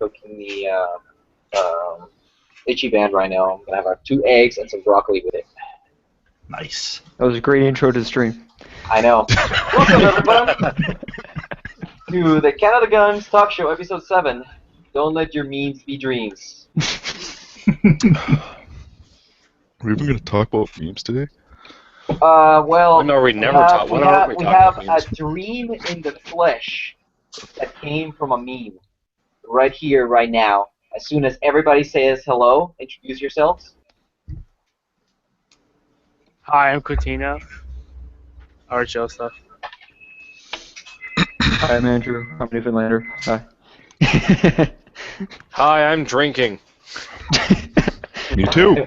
cooking the itchy band right now. I'm gonna have 2 eggs and some broccoli with it. Nice. That was a great intro to the stream. I know. Welcome everybody to the Canada Guns Talk Show, episode 7. Don't let your memes be dreams. Are we even going to talk about memes today? Well, No, we never talk. we have a dream in the flesh that came from a meme right here, right now. As soon as everybody says hello, introduce yourselves. Hi, I'm Coutinho. Or Joseph. Hi, I'm Andrew. I'm Newfoundlander. Hi. Hi, I'm drinking. Me too.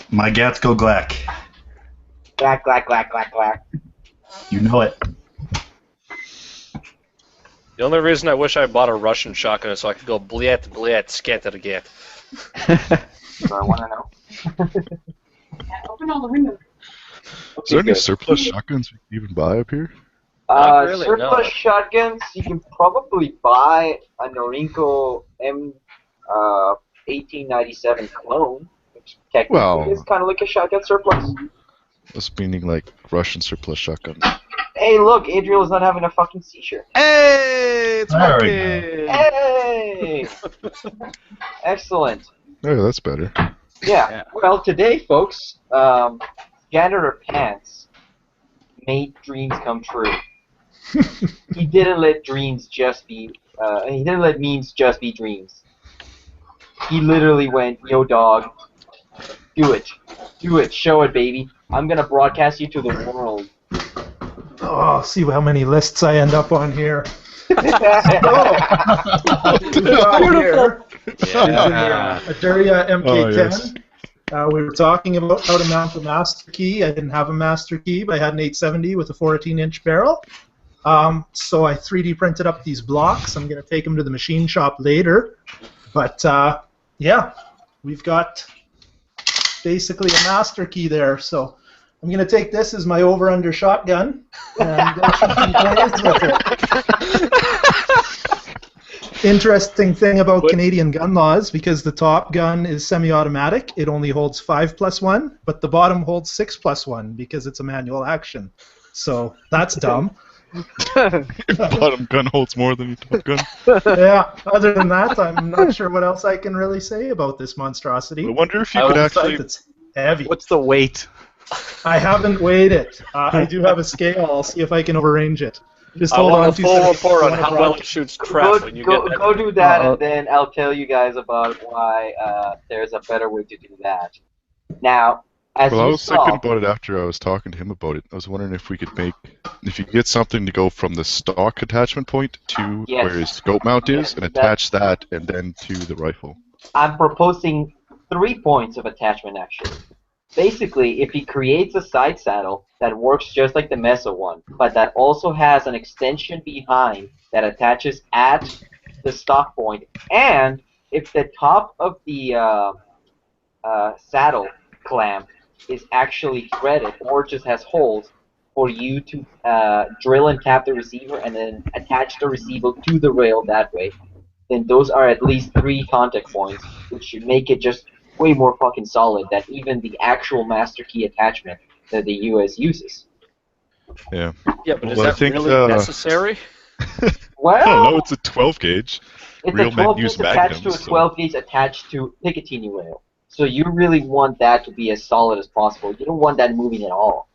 My gats go glack. Glack, glack, glack, glack, glack. You know it. The only reason I wish I bought a Russian shotgun is so I could go bliet, bliet, scat-a-gat. So I want to know. Open all the windows. Is there any surplus shotguns we can even buy up here? Not really, Surplus no. shotguns, you can probably buy a Norinco M1897 clone, which technically is kind of like a shotgun surplus. That's meaning like Russian surplus shotguns. Hey, look, Adriel is not having a fucking seizure. Hey, it's There we working. Hey! Excellent. Oh, that's better. Yeah. Well, today, folks, Janitor Pants made dreams come true. He didn't let dreams just be. He didn't let memes just be dreams. He literally went, "Yo, dog, do it, show it, baby. I'm gonna broadcast you to the world." Oh, see how many lists I end up on here. Beautiful. Aduria MK10. yes. We were talking about how to mount a master key. I didn't have a master key, but I had an 870 with a 14-inch barrel. So I 3D printed up these blocks. I'm going to take them to the machine shop later. But yeah, we've got basically a master key there. So I'm going to take this as my over-under shotgun and go shoot some plays with it. Interesting thing about Canadian gun laws, because the top gun is semi-automatic, it only holds 5+1, but the bottom holds 6+1 because it's a manual action. So that's dumb. Bottom gun holds more than your top gun. Yeah, other than that, I'm not sure what else I can really say about this monstrosity. I wonder if you could actually... It's heavy. What's the weight? I haven't weighed it. I do have a scale. I'll see if I can overrange it. Just I hold want on a 2 full seconds. report on how well it shoots crap when you get that. Go do that, and then I'll tell you guys about why there's a better way to do that. Now, as Well, I you was saw, thinking about it after I was talking to him about it. I was wondering if we could you could get something to go from the stock attachment point to Yes. where his scope mount is, Yes, and attach that, and then to the rifle. I'm proposing 3 points of attachment, actually. Basically, if he creates a side saddle that works just like the Meso one, but that also has an extension behind that attaches at the stock point, and if the top of the saddle clamp is actually threaded or just has holes for you to drill and tap the receiver and then attach the receiver to the rail that way, then those are at least 3 contact points, which should make it just way more fucking solid than even the actual master key attachment that the US uses. Yeah. Yeah, but is Well, I that think, really necessary? Well, I don't know, it's a 12 gauge. it's real a men 12 use gauge attached to a magnums, so- 12 gauge attached to Picatinny rail. So you really want that to be as solid as possible. You don't want that moving at all.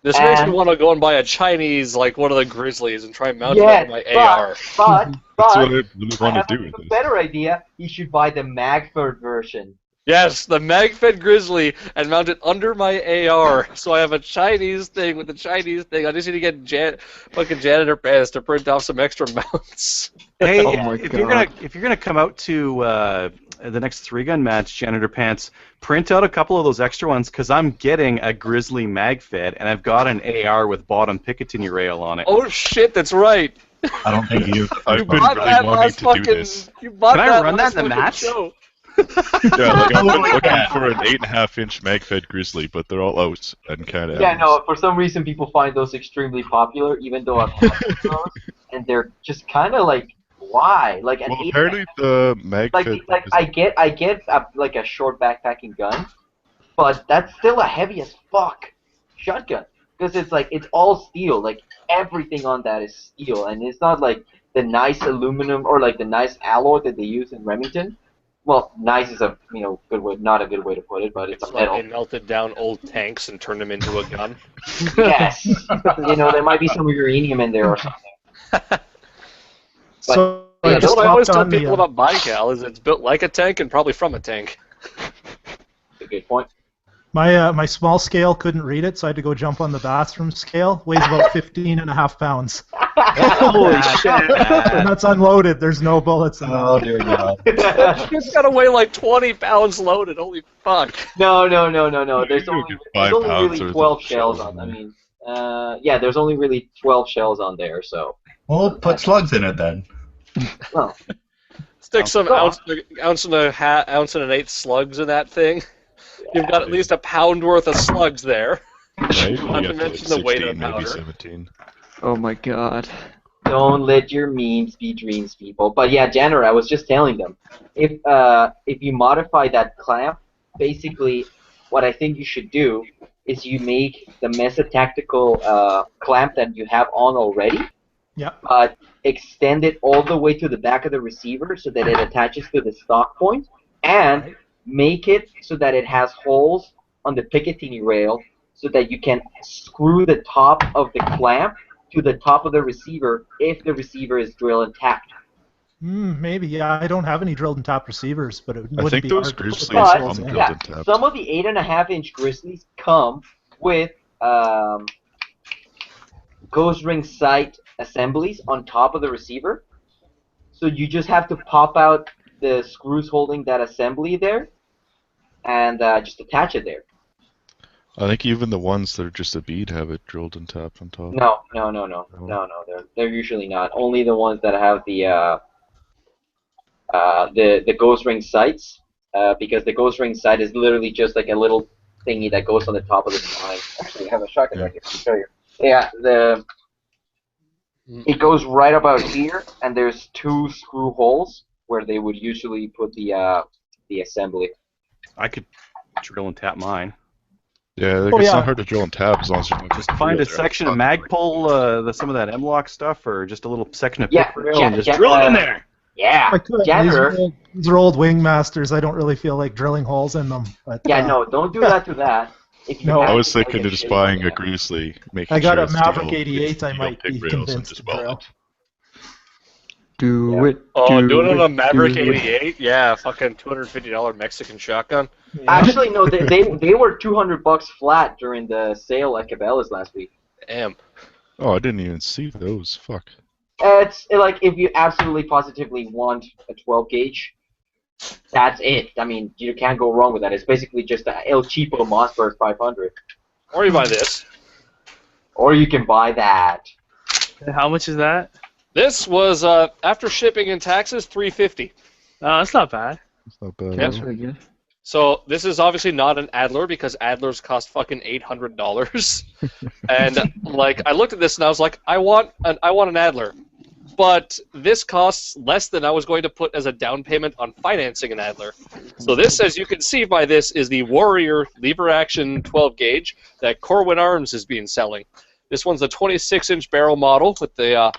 This makes me want to go and buy a Chinese, like one of the Grizzlies, and try and mount it Yeah, on my AR. but That's what I really I want have to an do. even better idea. You should buy the Magford version. Yes, the mag-fed Grizzly, and mount it under my AR, so I have a Chinese thing with the Chinese thing. I just need to get fucking Janitor Pants to print off some extra mounts. Hey, Oh my if God. you're gonna come out to the next 3-gun match, Janitor Pants, print out a couple of those extra ones, because I'm getting a Grizzly mag-fed, and I've got an AR with bottom Picatinny rail on it. Oh shit, that's right. I don't think you. I've been bought really that wanting last to do fucking. this. You bought Can I that run that last in the fucking match? show. Yeah, like I've been looking Yeah. for an 8.5-inch mag-fed grizzly, but they're all out and kind of. Yeah, no. For some reason, people find those extremely popular, even though I've had those, and they're just kind of like, why? Like an Well, eight. apparently the mag-fed. Like I get like a short backpacking gun, but that's still a heavy as fuck shotgun because it's like it's all steel. Like everything on that is steel, and it's not like the nice aluminum or like the nice alloy that they use in Remington. Well, nice is a good way, not a good way to put it, but it's a It's like metal. they melted down old tanks and turned them into a gun. Yes, there might be some uranium in there or something. So Yeah, I That's just what I always hopped tell on the. people about my gal is it's built like a tank and probably from a tank. That's a good point. My small scale couldn't read it, so I had to go jump on the bathroom scale. Weighs about 15.5 pounds. Holy shit. And that's unloaded. There's no bullets in Oh that. dear God. It's gotta weigh like 20 pounds loaded. Holy fuck. No. You There's can only, get there's 5 only pounds really worth of 12 shells shells on. in I there. mean, yeah, there's only really 12 shells on there. So, Well, put slugs in it then. well, Stick some Go on. ounce and an eighth slugs in that thing. You've got at least a pound worth of slugs there. Right? Not You to get mention like the weight of 16, the maybe powder. 17. Oh my god. don't let your memes be dreams, people. But yeah, Janner, I was just telling them, if you modify that clamp, basically, what I think you should do is you make the Mesa Tactical clamp that you have on already, Yep. but extend it all the way to the back of the receiver so that it attaches to the stock point, and make it so that it has holes on the Picatinny rail so that you can screw the top of the clamp to the top of the receiver if the receiver is drill and tapped. Maybe, yeah. I don't have any drilled and tapped receivers, but it I wouldn't think be those hard to put Grizzlies those But, holes come in. drilled yeah, and tapped. some of the 8.5-inch Grizzlies come with ghost ring sight assemblies on top of the receiver. So you just have to pop out the screws holding that assembly there and just attach it there. I think even the ones that are just a bead have it drilled and tapped on top. No. They're usually not. Only the ones that have the ghost ring sights, because the ghost ring sight is literally just like a little thingy that goes on the top of the spine. Actually, I have a shotgun right here to show you. Yeah, it goes right about here, and there's 2 screw holes where they would usually put the assembly. I could drill and tap mine. Yeah, like, Oh, it's yeah. not hard to drill and tap as long as you Just find a section of Magpul, some of that M-Lock stuff, or just a little section of Yeah, pick rail and just yeah, drill it in there. Yeah, I could. Janner. These are old Wingmasters. I don't really feel like drilling holes in them. But, Yeah, no, don't do that to that. If you No. have I was to, like, thinking of a just shitty buying one, a Grizzly, making I got sure a it's Maverick steel, 88. I steel might pick be rails and convinced just to weld drill. it. Do Yeah. it. Oh, do doing it on a it, Maverick do it. 88? Yeah, fucking $250 Mexican shotgun. Yeah. Actually, no, they were $200 flat during the sale at Cabela's last week. Damn. Oh, I didn't even see those. Fuck. It's like if you absolutely positively want a 12 gauge, that's it. I mean, you can't go wrong with that. It's basically just a El Cheapo Mossberg 500. Or you buy this. Or you can buy that. How much is that? This was, after shipping and taxes, $350. Oh, that's not bad. It's not bad. That's at all. really good. So this is obviously not an Adler because Adlers cost fucking $800. And like I looked at this and I was like, I want an Adler. But this costs less than I was going to put as a down payment on financing an Adler. So this, as you can see by this, is the Warrior lever action 12 gauge that Corwin Arms has been selling. This one's a 26-inch barrel model with the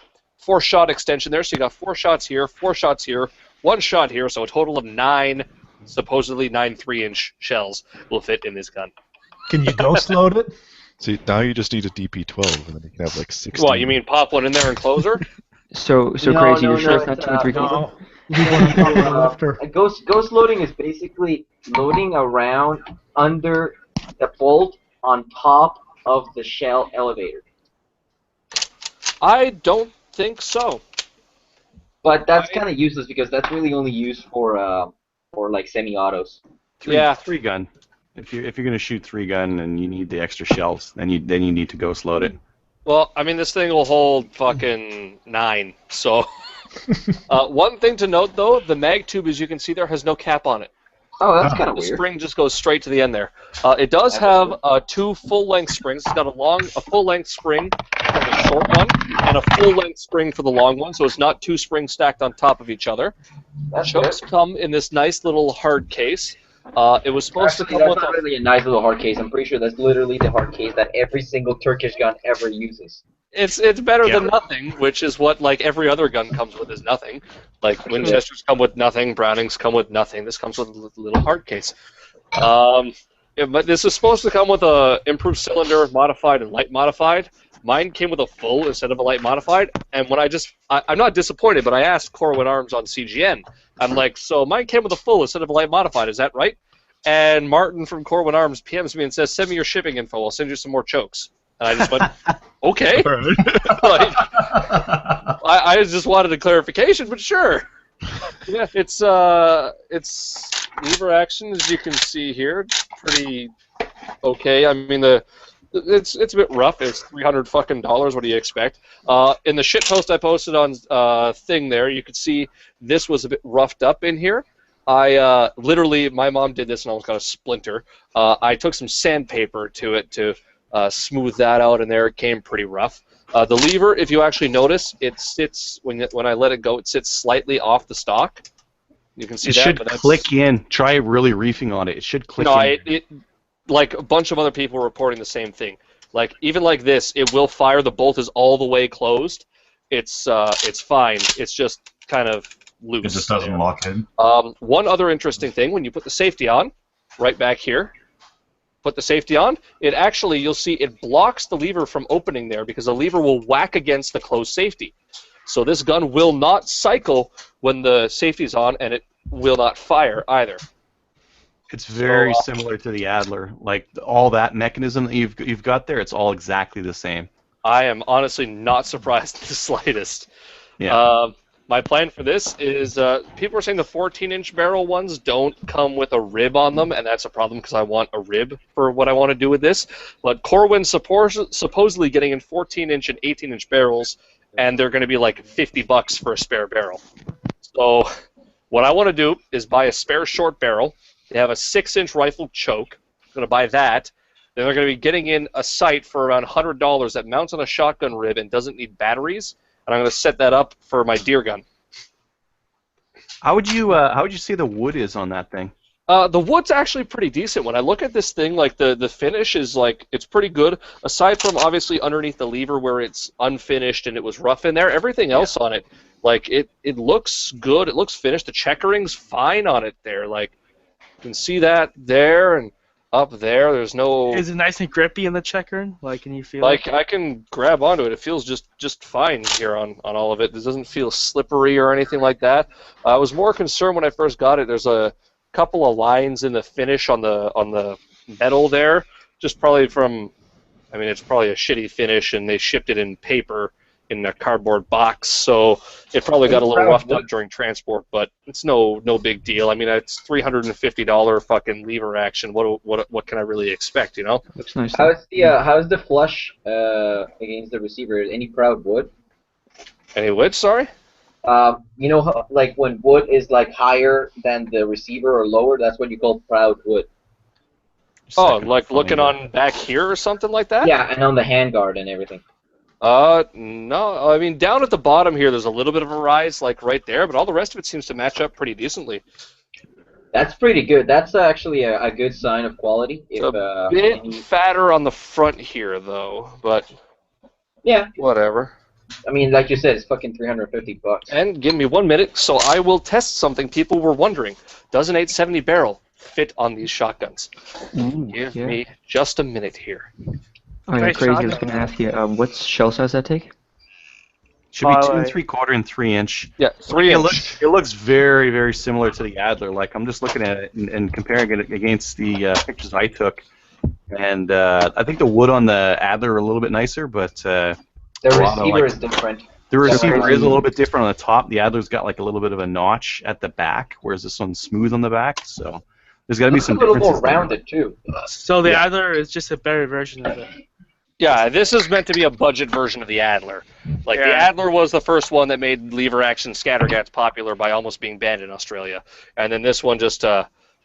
4-shot extension there. So you got 4 shots here, 4 shots here, 1 shot here. So a total of 9, supposedly 9 3-inch shells will fit in this gun. Can you ghost load it? See, now you just need a DP12, and then you can have like 16. What, you mean pop one in there and close her? So No, crazy. no, You're sure no, it's not it's, 2 and 3 quarter? No. Leave one on top of the lifter. A ghost loading is basically loading around under the bolt on top of the shell elevator. I don't think so. But that's kind of useless because that's really only used for like semi-autos. Yeah. 3-gun. If you're gonna shoot 3-gun and you need the extra shells, then you need to ghost load it. Well, I mean, this thing will hold fucking 9. So, one thing to note though, the mag tube, as you can see there, has no cap on it. Oh, that's kind of The weird. spring just goes straight to the end there. It does have 2 full-length springs. It's got a full-length spring for the short one and a full-length spring for the long one, so it's not 2 springs stacked on top of each other. That's Chokes good. come in this nice little hard case. It was supposed Actually, to come that's with not really a nice little hard case. I'm pretty sure that's literally the hard case that every single Turkish gun ever uses. It's better than nothing, which is what like every other gun comes with is nothing. Like Winchesters come with nothing, Brownings come with nothing. This comes with a little hard case. But this is supposed to come with a improved cylinder, modified and light modified. Mine came with a full instead of a light modified, and when I'm not disappointed, but I asked Corwin Arms on CGN. I'm like, so mine came with a full instead of a light modified, is that right? And Martin from Corwin Arms PMs me and says, send me your shipping info, I'll send you some more chokes. And I just went, okay. Like, I just wanted a clarification, but sure. Yeah, it's lever action, as you can see here. It's pretty okay. I mean, it's a bit rough. It's $300 fucking. What do you expect? In the shit post I posted on thing there, you could see this was a bit roughed up in here. I literally, my mom did this and almost got a splinter. I took some sandpaper to it to smooth that out, and there it came pretty rough. The lever, if you actually notice, it sits when I let it go. It sits slightly off the stock. You can see It that. should but that's, click in. Try really reefing on it. It should click no, in. it like a bunch of other people reporting the same thing. Like even like this, it will fire. The bolt is all the way closed. It's fine. It's just kind of loose. It just doesn't lock in. One other interesting thing, when you put the safety on, right back here, put the safety on, it actually, you'll see it blocks the lever from opening there because the lever will whack against the closed safety. So this gun will not cycle when the safety's on, and it will not fire either. It's very similar to the Adler. Like all that mechanism that you've got there, it's all exactly the same. I am honestly not surprised in the slightest. Yeah. My plan for this is, people are saying the 14-inch barrel ones don't come with a rib on them, and that's a problem because I want a rib for what I want to do with this. But Corwin's supposedly getting in 14-inch and 18-inch barrels, and they're going to be like $50 for a spare barrel. So what I want to do is buy a spare short barrel. They have a 6-inch rifle choke. I'm going to buy that. Then they're going to be getting in a sight for around $100 that mounts on a shotgun rib and doesn't need batteries. And I'm going to set that up for my deer gun. How would you say the wood is on that thing? The wood's actually pretty decent. When I look at this thing, like the finish is like it's pretty good. Aside from obviously underneath the lever where it's unfinished and it was rough in there, everything else on it, like it looks good. It looks finished. The checkering's fine on it there. Like you can see that there and up there. There's no. Is it nice and grippy in the checker? Like, can you feel like it? I can grab onto it. It feels just fine here on all of it. It doesn't feel slippery or anything like that. I was more concerned when I first got it. There's a couple of lines in the finish on the metal there, just probably from. I mean, it's probably a shitty finish, and they shipped it in paper in a cardboard box, so it probably got a little roughed up during transport. But it's no big deal. I mean, it's $350 fucking lever action. What can I really expect? You know? Looks nice. How's the flush against the receiver? Any proud wood? Any which? Sorry. You know, like when wood is like higher than the receiver or lower, that's what you call proud wood. Oh, like looking on back here or something like that? Yeah, and on the handguard and everything. No. I mean, down at the bottom here, there's a little bit of a rise, like right there, but all the rest of it seems to match up pretty decently. That's pretty good. That's actually a good sign of quality. It's a bit fatter on the front here, though, but yeah, whatever. I mean, like you said, it's fucking $350. And give me 1 minute, so I will test something people were wondering. Does an 870 barrel fit on these shotguns? Give me just a minute here. Oh, yeah, crazy. I was going to ask you, what shell size that take? Should be 2 3/4 and 3-inch. Yeah, 3-inch. It looks very, very similar to the Adler. Like I'm just looking at it and comparing it against the pictures I took, and I think the wood on the Adler are a little bit nicer, but the receiver is different. The receiver is a little bit different on the top. The Adler's got like a little bit of a notch at the back, whereas this one's smooth on the back. So there's got to be some differences. A little more rounded too. So the Adler is just a better version of it. Yeah, this is meant to be a budget version of the Adler. Like, the Adler was the first one that made lever-action scattergats popular by almost being banned in Australia. And then this one just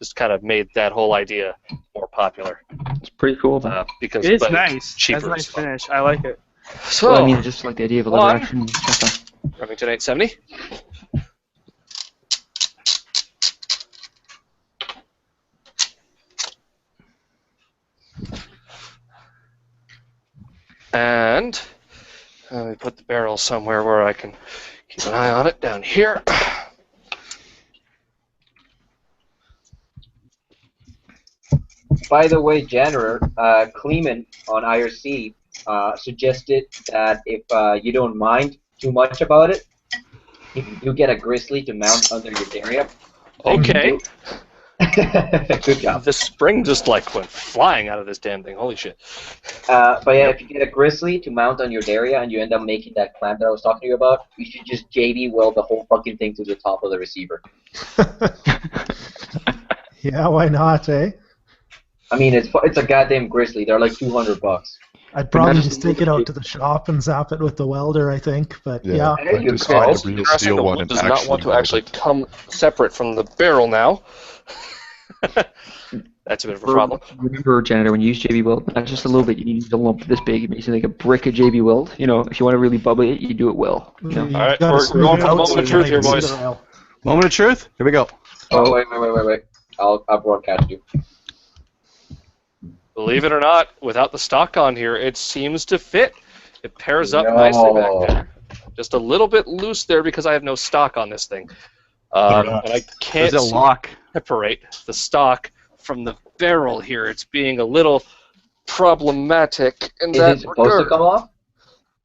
just kind of made that whole idea more popular. It's pretty cool. Though. Because It is but nice. cheaper That's a nice as well. finish. I like it. So, Well, I mean, just like the idea of a lever one. action shotgun. Remington 870. And let me put the barrel somewhere where I can keep an eye on it down here. By the way, Janitor, Kleeman on IRC suggested that if you don't mind too much about it, if you do get a grizzly to mount under your derriere. Okay. Good job. The spring just like went flying out of this damn thing. Holy shit. But yeah, if you get a grizzly to mount on your derriere and you end up making that clamp that I was talking to you about, you should just JB weld the whole fucking thing to the top of the receiver. Yeah, why not, eh? I mean, it's a goddamn grizzly. They're like $200. I'd probably Imagine- just take it out to the shop and zap it with the welder, I think. But yeah. There you Just go. find a Also real interesting, steel the one wood and does not want to weld actually it. come separate from the barrel now. That's a bit of a problem. Remember, Janitor, when you use JB Weld, not just a little bit, you use a lump this big, basically like a brick of JB Weld. You know, if you want to really bubble it, you do it well. You know? You All right, gotta we're smooth going it for the out moment so of you truth can here, see boys. the rail. Moment of truth. Here we go. Oh, wait. I'll broadcast you. Believe it or not, without the stock on here, it seems to fit. It pairs up nicely back there. Just a little bit loose there because I have no stock on this thing. And I can't There's a lock. separate the stock from the barrel here. It's being a little problematic in Is that it supposed to regard. come off?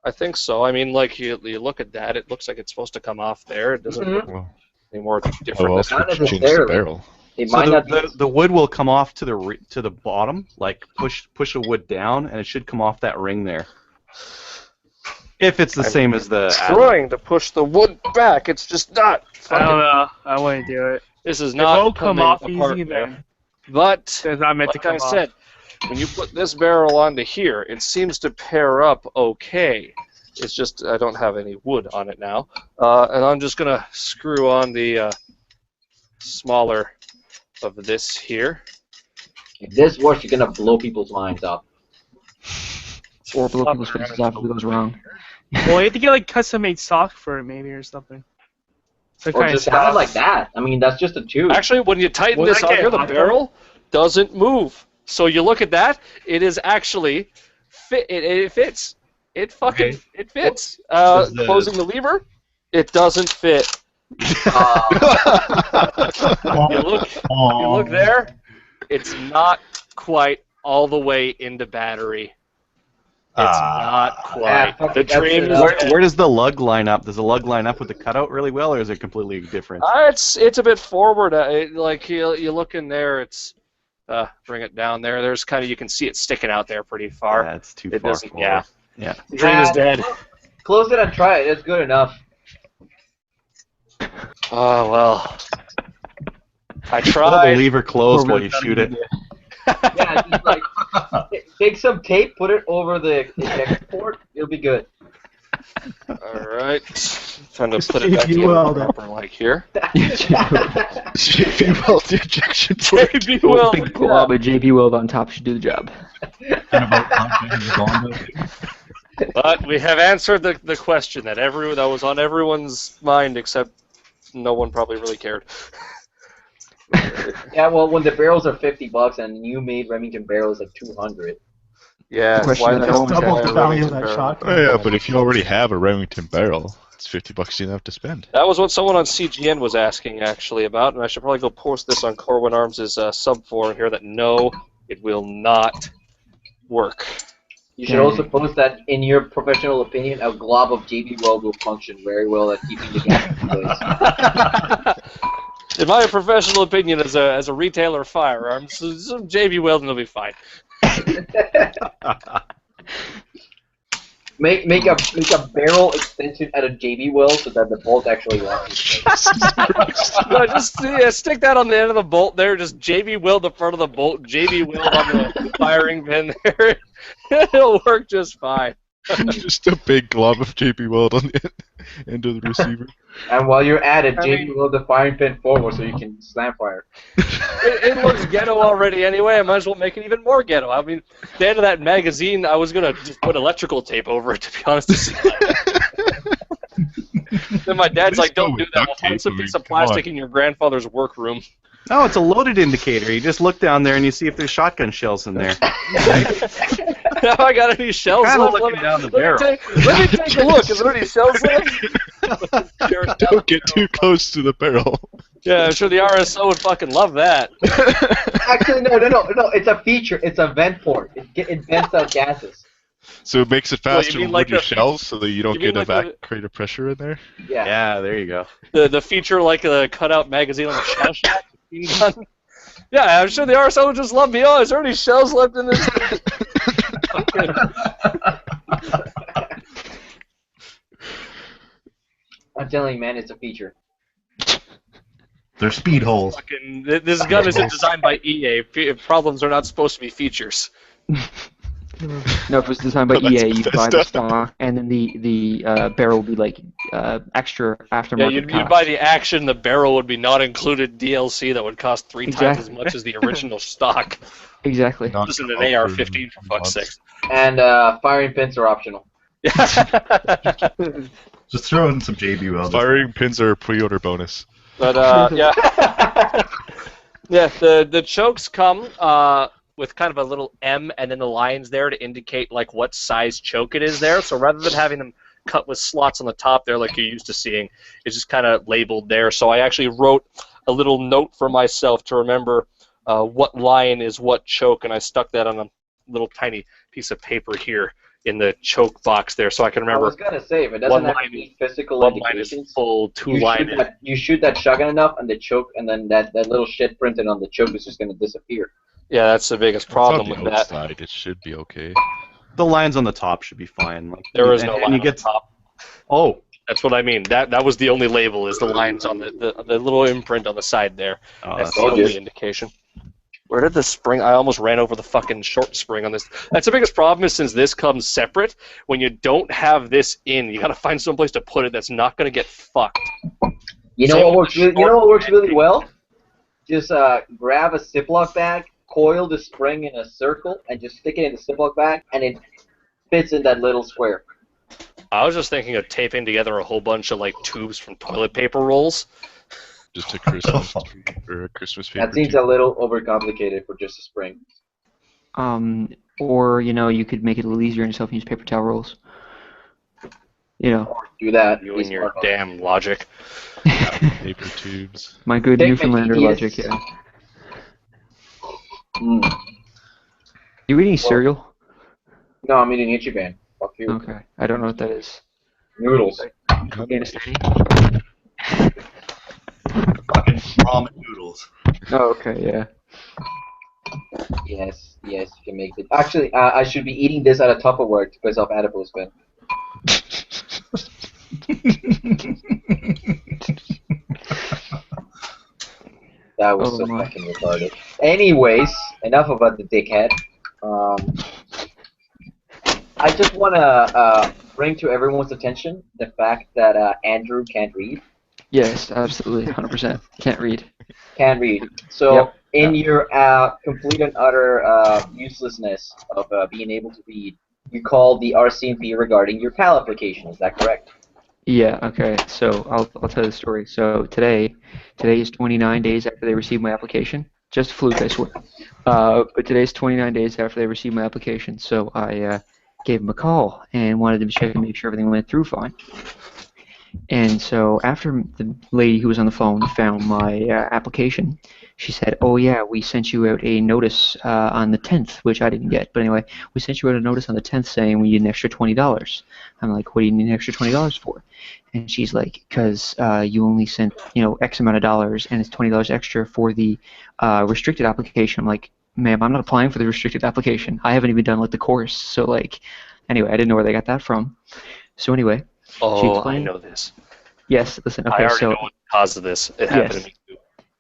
I think so. I mean, like, you look at that, it looks like it's supposed to come off there. It doesn't look Well, any more how different. else Not would you change the necessarily. barrel? It So might not be. the wood will come off to the bottom, like push the wood down, and it should come off that ring there. If it's the same as the trying to push the wood back. It's just not. I don't know. I wouldn't do it. This is It not won't come coming off apart easy there. then. But It's not meant to like come I off. said, when you put this barrel onto here, it seems to pair up okay. It's just I don't have any wood on it now, and I'm just gonna screw on the smaller of this here. If this works, you're gonna blow people's minds up. Or blow people's faces off if it goes wrong. Well, you have to get like custom-made stock for it, maybe, or something. So Or just have it like that. I mean, that's just a tube. Actually, when you tighten Would this that on get here, the hot, though? barrel doesn't move. So you look at that; it is actually fit. It fits. It fucking Okay. it fits. Does the- Closing the lever, it doesn't fit. You look there. It's not quite all the way into battery. It's not quite. fuck The it, that's dream it. is where does the lug line up? Does the lug line up with the cutout really well, or is it completely different? it's a bit forward. Like you look in there, it's bring it down there. There's kind of you can see it sticking out there pretty far. That's too It far doesn't. forward. Yeah. The dream is dead. Close it and try it. It's good enough. Oh well. I Hold the tried. lever closed while you shoot it. Yeah, just like take some tape, put it over the ejector port. It'll be good. All right. Trying to Just put it back JB in weld it. proper like here. JB Weld the ejection port. JB Weld. Big glob of JB Weld on top should do the job. But we have answered the question that was on everyone's mind, except no one probably really cared. Yeah, well, when the barrels are $50 and you made Remington barrels like 200. Yeah, Question why that the I hell always would I Double buy the a value of Remington that barrel? shotgun. Oh, yeah, but if you already have a Remington barrel, it's $50 you don't have to spend. That was what someone on CGN was asking actually about, and I should probably go post this on Corwin Arms' sub forum here that no, it will not work. You should also post that, in your professional opinion, a glob of JB Weld will function very well at keeping the gas in place. In my professional opinion, as a retailer of firearms, some JB Weldon will be fine. Make a barrel extension out of JB Weld so that the bolt actually locks. No, just stick that on the end of the bolt there. Just JB Weld the front of the bolt, JB Weld on the firing pin there. It'll work just fine. Just a big glob of JB Weld on the end of the receiver. And while you're at it, I JB mean- will the firing pin forward so you can slam fire. It looks ghetto already anyway. I might as well make it even more ghetto. I mean, at the end of that magazine, I was gonna just put electrical tape over it, to be honest. To see then my dad's like, Let's go "Don't do with that. duct We'll find tape, some I mean, piece of come on." plastic in your grandfather's workroom." No, it's a loaded indicator. You just look down there and you see if there's shotgun shells in there. Have I got any shells Kinda left? looking down the let me barrel. let me take a look. Is there any shells left? Don't get too close to the barrel. Yeah, I'm sure the RSO would fucking love that. Actually, no. It's a feature. It's a vent port. It vents out gases. So it makes it Well, you faster mean to like load your the- shells so that you don't you mean get like create pressure in there. Yeah. Yeah, there you go. The feature like a cutout magazine on the shell shack. machine gun. Yeah, I'm sure the RSO would just love me. Oh, is there any shells left in this? I'm telling you, man, it's a feature. They're speed holes. Fucking, this gun isn't designed by EA. Problems are not supposed to be features. No, if it was designed by Oh, that's EA, you'd buy the Bethesda. stock, and then the barrel would be like extra aftermarket. Yeah, you'd cost. buy the action. The barrel would be not included DLC that would cost 3 times as Exactly. much as the original stock. Exactly. Not This is an for AR-15 for fuck's sake. And firing pins are optional. Just throw in some JB Weld. Firing pins are a pre-order bonus. But yeah, yeah. The chokes come with kind of a little M and then the lines there to indicate like what size choke it is there. So rather than having them cut with slots on the top there like you're used to seeing, it's just kind of labeled there. So I actually wrote a little note for myself to remember what line is what choke, and I stuck that on a little tiny piece of paper here in the choke box there, so I can I remember was gonna say, if it one doesn't have line any physical one line is indications, full, two line is. you shoot that shotgun enough, and the choke, and then that little shit printed on the choke is just gonna disappear. Yeah, that's the biggest It's problem on with the that. outside. It should be okay. The lines on the top should be fine. Like, There is and- no and line you on get the top. Oh, That's what I mean. That was the only label, is the lines on the little imprint on the side there. oh That's that's the told you. only indication. Where did the spring? I almost ran over the fucking short spring on this. That's the biggest problem, is since this comes separate, when you don't have this in, you gotta find someplace to put it that's not gonna get fucked. You know Same what with works? the You know short what works really well? Just grab a Ziploc bag, coil the spring in a circle, and just stick it in the Ziploc bag, and it fits in that little square. I was just thinking of taping together a whole bunch of like tubes from toilet paper rolls. Just a Christmas tree or a Christmas paper. That seems tube. a little overcomplicated for just a spring. Or you could make it a little easier on yourself and use paper towel rolls. Do that. You be and your smart. damn logic. Paper tubes. My good Take my Newfoundlander genius. logic. Yeah. Mm. You eating cereal? No, I'm eating Ichiban. Fuck you. Okay, I don't know what that is. Noodles. Afghanistan. Fucking ramen noodles. Oh, okay, yeah. Yes, you can make it. Actually, I should be eating this out of Tupperware to piss off adipose bin. That was Oh so my. fucking retarded. Anyways, enough about the dickhead. I just want to bring to everyone's attention the fact that Andrew can't read. Yes, absolutely, 100%. Can't read. Can't read. So, Yep. in your complete and utter uselessness of being able to read, you called the RCMP regarding your PAL application. Is that correct? Yeah, okay, so I'll tell you the story. So today is 29 days after they received my application. Just a fluke, I swear. But today's 29 days after they received my application, so I gave them a call and wanted them to check and make sure everything went through fine. And so after the lady who was on the phone found my application, she said, "Oh yeah, we sent you out a notice on the 10th," which I didn't get. But anyway, we sent you out a notice on the 10th saying we need an extra $20. I'm like, "What do you need an extra $20 for?" And she's like, "Because you only sent X amount of dollars, and it's $20 extra for the restricted application." I'm like, "Ma'am, I'm not applying for the restricted application. I haven't even done the course." So anyway, I didn't know where they got that from. So anyway. Oh, I explained- know this. Yes, listen, I okay, already so know what the cause of this. It happened Yes. to me too.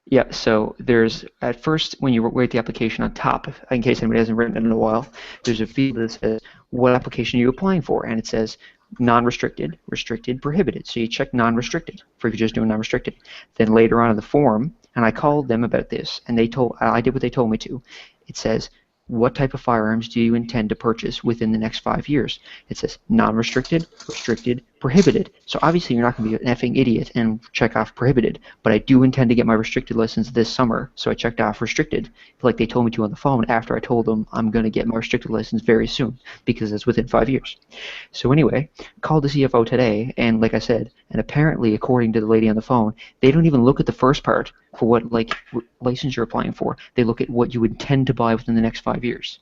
yeah, so there's at first when you write the application on top, in case anybody hasn't written it in a while, there's a field that says what application are you applying for? And it says non-restricted, restricted, prohibited. So you check non-restricted for if you're just doing non-restricted. Then later on in the form, and I called them about this, and I did what they told me to. It says, what type of firearms do you intend to purchase within the next 5 years? It says non-restricted, restricted, prohibited. So obviously you're not going to be an effing idiot and check off prohibited, but I do intend to get my restricted license this summer, so I checked off restricted, like they told me to on the phone after I told them I'm going to get my restricted license very soon, because it's within 5 years. So anyway, called the CFO today, and like I said, and apparently according to the lady on the phone, they don't even look at the first part for what license you're applying for. They look at what you intend to buy within the next 5 years.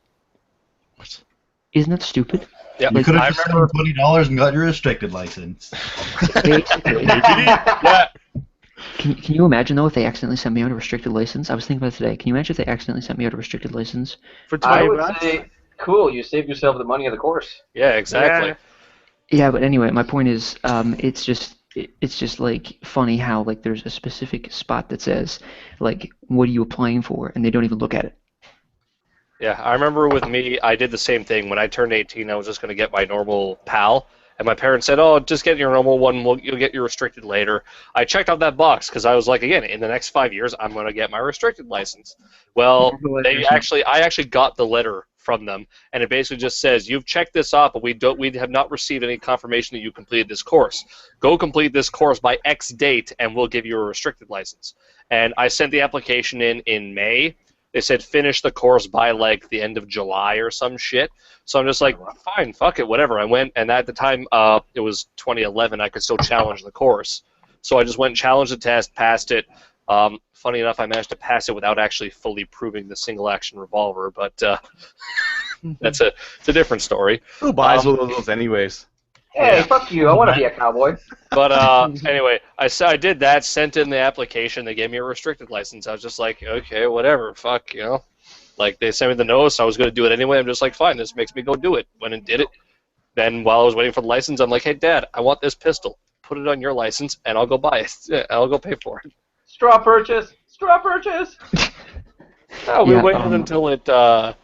What? Isn't that stupid? Yeah, You could I have just remember. spent $20 and got your restricted license. Basically. Yeah, Can you imagine though if they accidentally sent me out a restricted license? I was thinking about it today. Can you imagine if they accidentally sent me out a restricted license? For I 20 would bucks. say, cool, you saved yourself the money of the course. yeah, exactly. Yeah. Yeah, but anyway, my point is, it's just like funny how like there's a specific spot that says like what are you applying for, and they don't even look at it. Yeah, I remember with me, I did the same thing. When I turned 18, I was just going to get my normal PAL, and my parents said, oh, just get your normal one, you'll get your restricted later. I checked off that box because I was like, again, in the next 5 years, I'm going to get my restricted license. Well, I actually got the letter from them, and it basically just says, you've checked this off, but we have not received any confirmation that you completed this course. Go complete this course by X date, and we'll give you a restricted license. And I sent the application in May. They said finish the course by like the end of July or some shit. So I'm just like, fine, fuck it, whatever. I went, and at the time, it was 2011. I could still challenge the course. So I just went and challenged the test, passed it. Funny enough, I managed to pass it without actually fully proving the single-action revolver, but it's a different story. Who buys one of those anyways? Hey, fuck you, I want to be a cowboy. But anyway, I did that, sent in the application, they gave me a restricted license. I was just like, okay, whatever, fuck, you know. Like, they sent me the notice, I was going to do it anyway, I'm just like, fine, this makes me go do it. Went and did it. Then while I was waiting for the license, I'm like, hey, Dad, I want this pistol. Put it on your license, and I'll go buy it. I'll go pay for it. Straw purchase! Straw purchase! No, we Yeah, waited until it That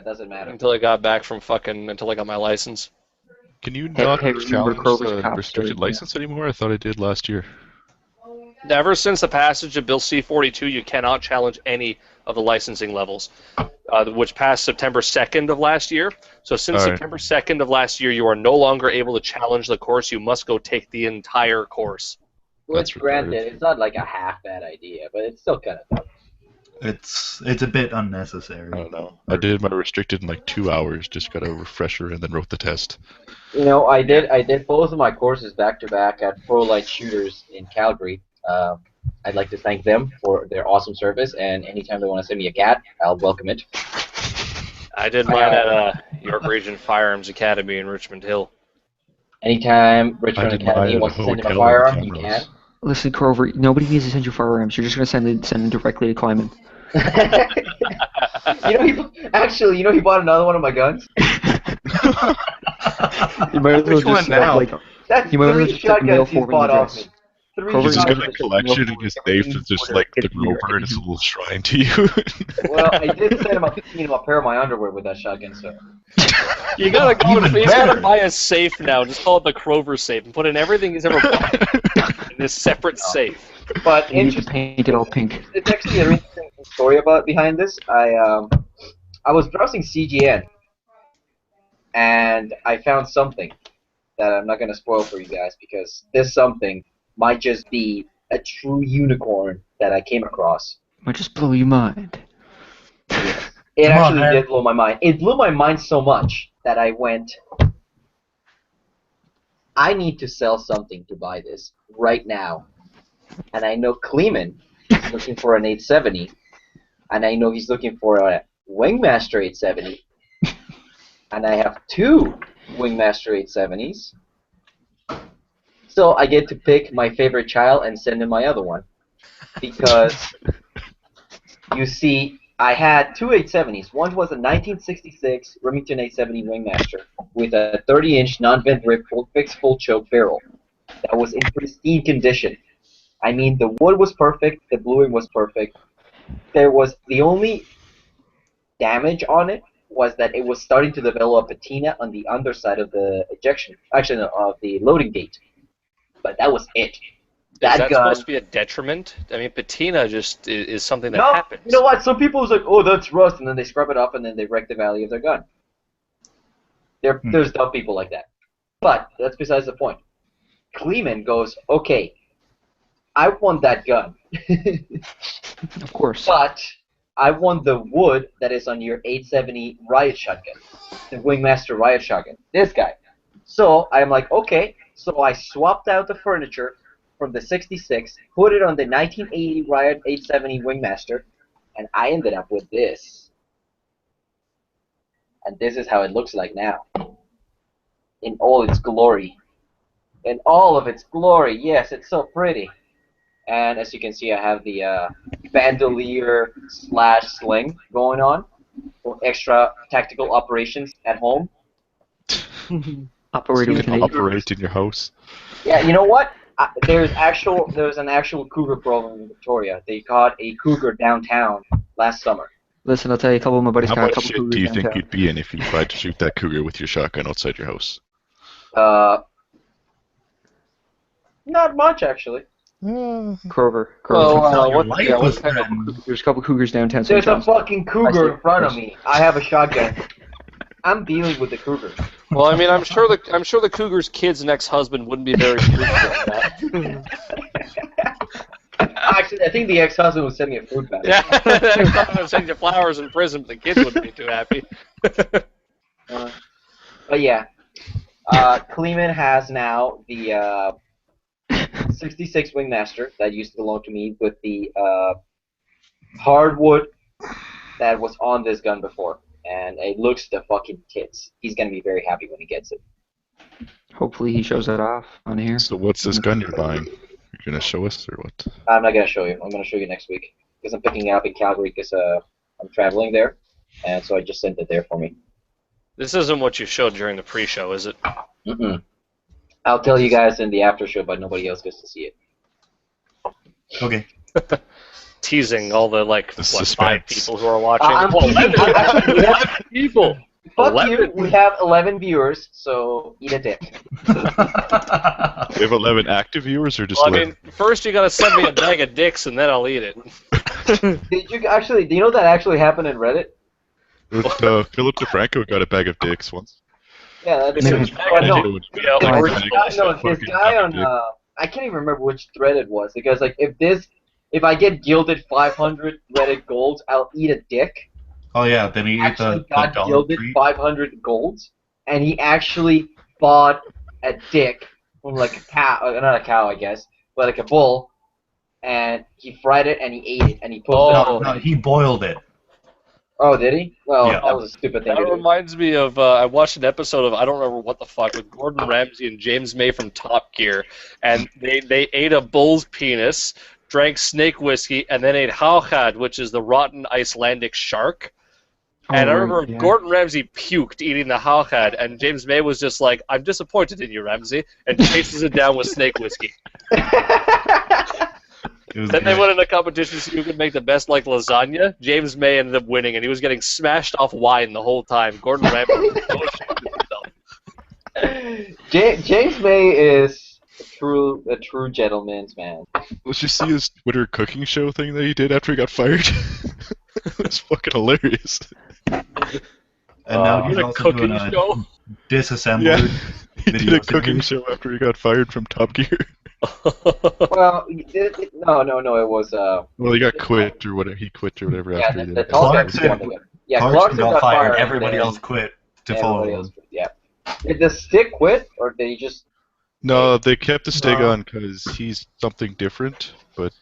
doesn't matter. until I got back from until I got my license. Can you not hey, remember challenge Kroger's the cops restricted doing license anymore? I thought I did last year. Ever since the passage of Bill C-42, you cannot challenge any of the licensing levels, which passed September 2nd of last year. So since All right. September 2nd of last year, you are no longer able to challenge the course. You must go take the entire course. Which, That's granted, retarded. it's not like a half bad idea, but it's still kind of dumb. It's a bit unnecessary. I don't know. I did my restricted in like 2 hours. Just got a refresher and then wrote the test. You know, I did both of my courses back to back at Pro Light Shooters in Calgary. I'd like to thank them for their awesome service, and anytime they want to send me a cat, I'll welcome it. I did mine at York Region Firearms Academy in Richmond Hill. Anytime I Richmond did Academy mine at wants a to send him a hotel in firearm, you Camrose. can. Listen, Kroger, nobody needs to send you firearms. You're just going to send them directly to Kleiman. You know, he bought another one of my guns. You might as well Which just one now? That's You might as well 3 just take the mail shotguns he forward bought and off address. me. 3 Kroger's He's just got got a shotguns. collection in his safe that's just like the Grover and it's a little shrine to you. Well, I did send him a pair of my underwear with that shotgun, so. You gotta go. Even He's gotta better. buy a safe now. Just call it the Krover safe and put in everything he's ever bought in this separate safe. But You need to interesting. paint it all pink. It's actually an interesting story behind this. I was browsing CGN, and I found something that I'm not gonna spoil for you guys because this something might just be a true unicorn that I came across. Might just blow your mind. It Come on, actually man. did blow my mind. It blew my mind so much that I went, I need to sell something to buy this right now. And I know Kleeman is looking for an 870, and I know he's looking for a Wingmaster 870, and I have 2 Wingmaster 870s. So I get to pick my favorite child and send him my other one. Because, you see, I had 2 870s. One was a 1966 Remington 870 Wingmaster with a 30-inch non-vent grip fixed full choke barrel that was in pristine condition. I mean, the wood was perfect, the bluing was perfect. There was the only damage on it was that it was starting to develop a patina on the underside of the of the loading gate. But that was it. Is that gun, supposed to be a detriment? I mean, patina just is something that no, happens. you know what? Some people was like, oh, that's rust, and then they scrub it off, and then they wreck the value of their gun. There's dumb people like that. But that's besides the point. Kleeman goes, okay, I want that gun. Of course. But I want the wood that is on your 870 riot shotgun, the Wingmaster riot shotgun. This guy. So I'm like, okay. So I swapped out the furniture from the 66, put it on the 1980 Riot 870 Wingmaster, and I ended up with this. And this is how it looks like now. In all its glory. In all of its glory. Yes, it's so pretty. And as you can see, I have the bandolier / sling going on for extra tactical operations at home. Operating with an Operate in your house. Yeah, you know what? There's an actual cougar problem in Victoria. They caught a cougar downtown last summer. Listen, I'll tell you, a couple of my buddies How caught a much couple shit cougars do you downtown. think you'd be in if you tried to shoot that cougar with your shotgun outside your house? Not much actually. Crover. was There's a couple cougars downtown. There's a sometimes. fucking cougar in front of me. I have a shotgun. I'm dealing with the cougar. Well, I mean, I'm sure the cougar's kid's next husband wouldn't be very pleased with that. Actually, I think the ex-husband would send me a fruit basket. Yeah, the ex-husband would send you flowers in prison, but the kids wouldn't be too happy. But yeah, Kleeman has now the 66 Wingmaster that used to belong to me with the hardwood that was on this gun before. And it looks the fucking tits. He's gonna be very happy when he gets it. Hopefully he shows that off on here. So what's this gun you're buying? You're gonna show us or what? I'm not gonna show you. I'm gonna show you next week because I'm picking it up in Calgary because I'm traveling there, and so I just sent it there for me. This isn't what you showed during the pre-show, is it? Mm-mm. I'll tell you guys in the after show, but nobody else gets to see it. Okay. Teasing all the The 5 suspense. people who are watching. I'm teasing. 11 people. Fuck 11. you. We have 11 viewers, so eat a dick. We have 11 active viewers or just Well, I 11? mean, first you gotta send me a bag of dicks, and then I'll eat it. Did you actually? Do you know that actually happened in Reddit? Philip DeFranco got a bag of dicks once. Yeah, that's Maybe. but no, Yeah, Guys, this guy on I can't even remember which thread it was because if I get gilded 500 Reddit golds, I'll eat a dick. Oh yeah, then he ate Actually the got dollar gilded treat. 500 golds, and he actually bought a dick from like a cow, not a cow, I guess, but like a bull, and he fried it and he ate it and he put it No, on. he boiled it. Oh, did he? Well, Yeah. that was a stupid thing That to do. reminds me of I watched an episode of I don't remember what the fuck with Gordon Ramsay and James May from Top Gear, and they ate a bull's penis, drank snake whiskey, and then ate hauchad, which is the rotten Icelandic shark. And I remember Gordon Ramsay puked eating the hauchad, and James May was just like, "I'm disappointed in you, Ramsay," and chases it down with snake whiskey. It was Then they good. went in a competition to see who could make the best lasagna. James May ended up winning, and he was getting smashed off wine the whole time. Gordon Ramsay was so ashamed of himself. James May is a true gentleman's man. Let's just see his Twitter cooking show thing that he did after he got fired. It was fucking hilarious. And now he's Did a also cooking doing a show? disassembler He did video a cooking series. show after he got fired from Top Gear. Well, no, it was Well, he got quit or whatever. He quit or whatever yeah, after he the did it. tall guy Clarkson- won again. Yeah, Clarkson Clarkson got fired. and Everybody then else quit to follow everybody him. else quit, yeah. Did the stick quit, or did he just? No, they kept the stig No. on because he's something different, but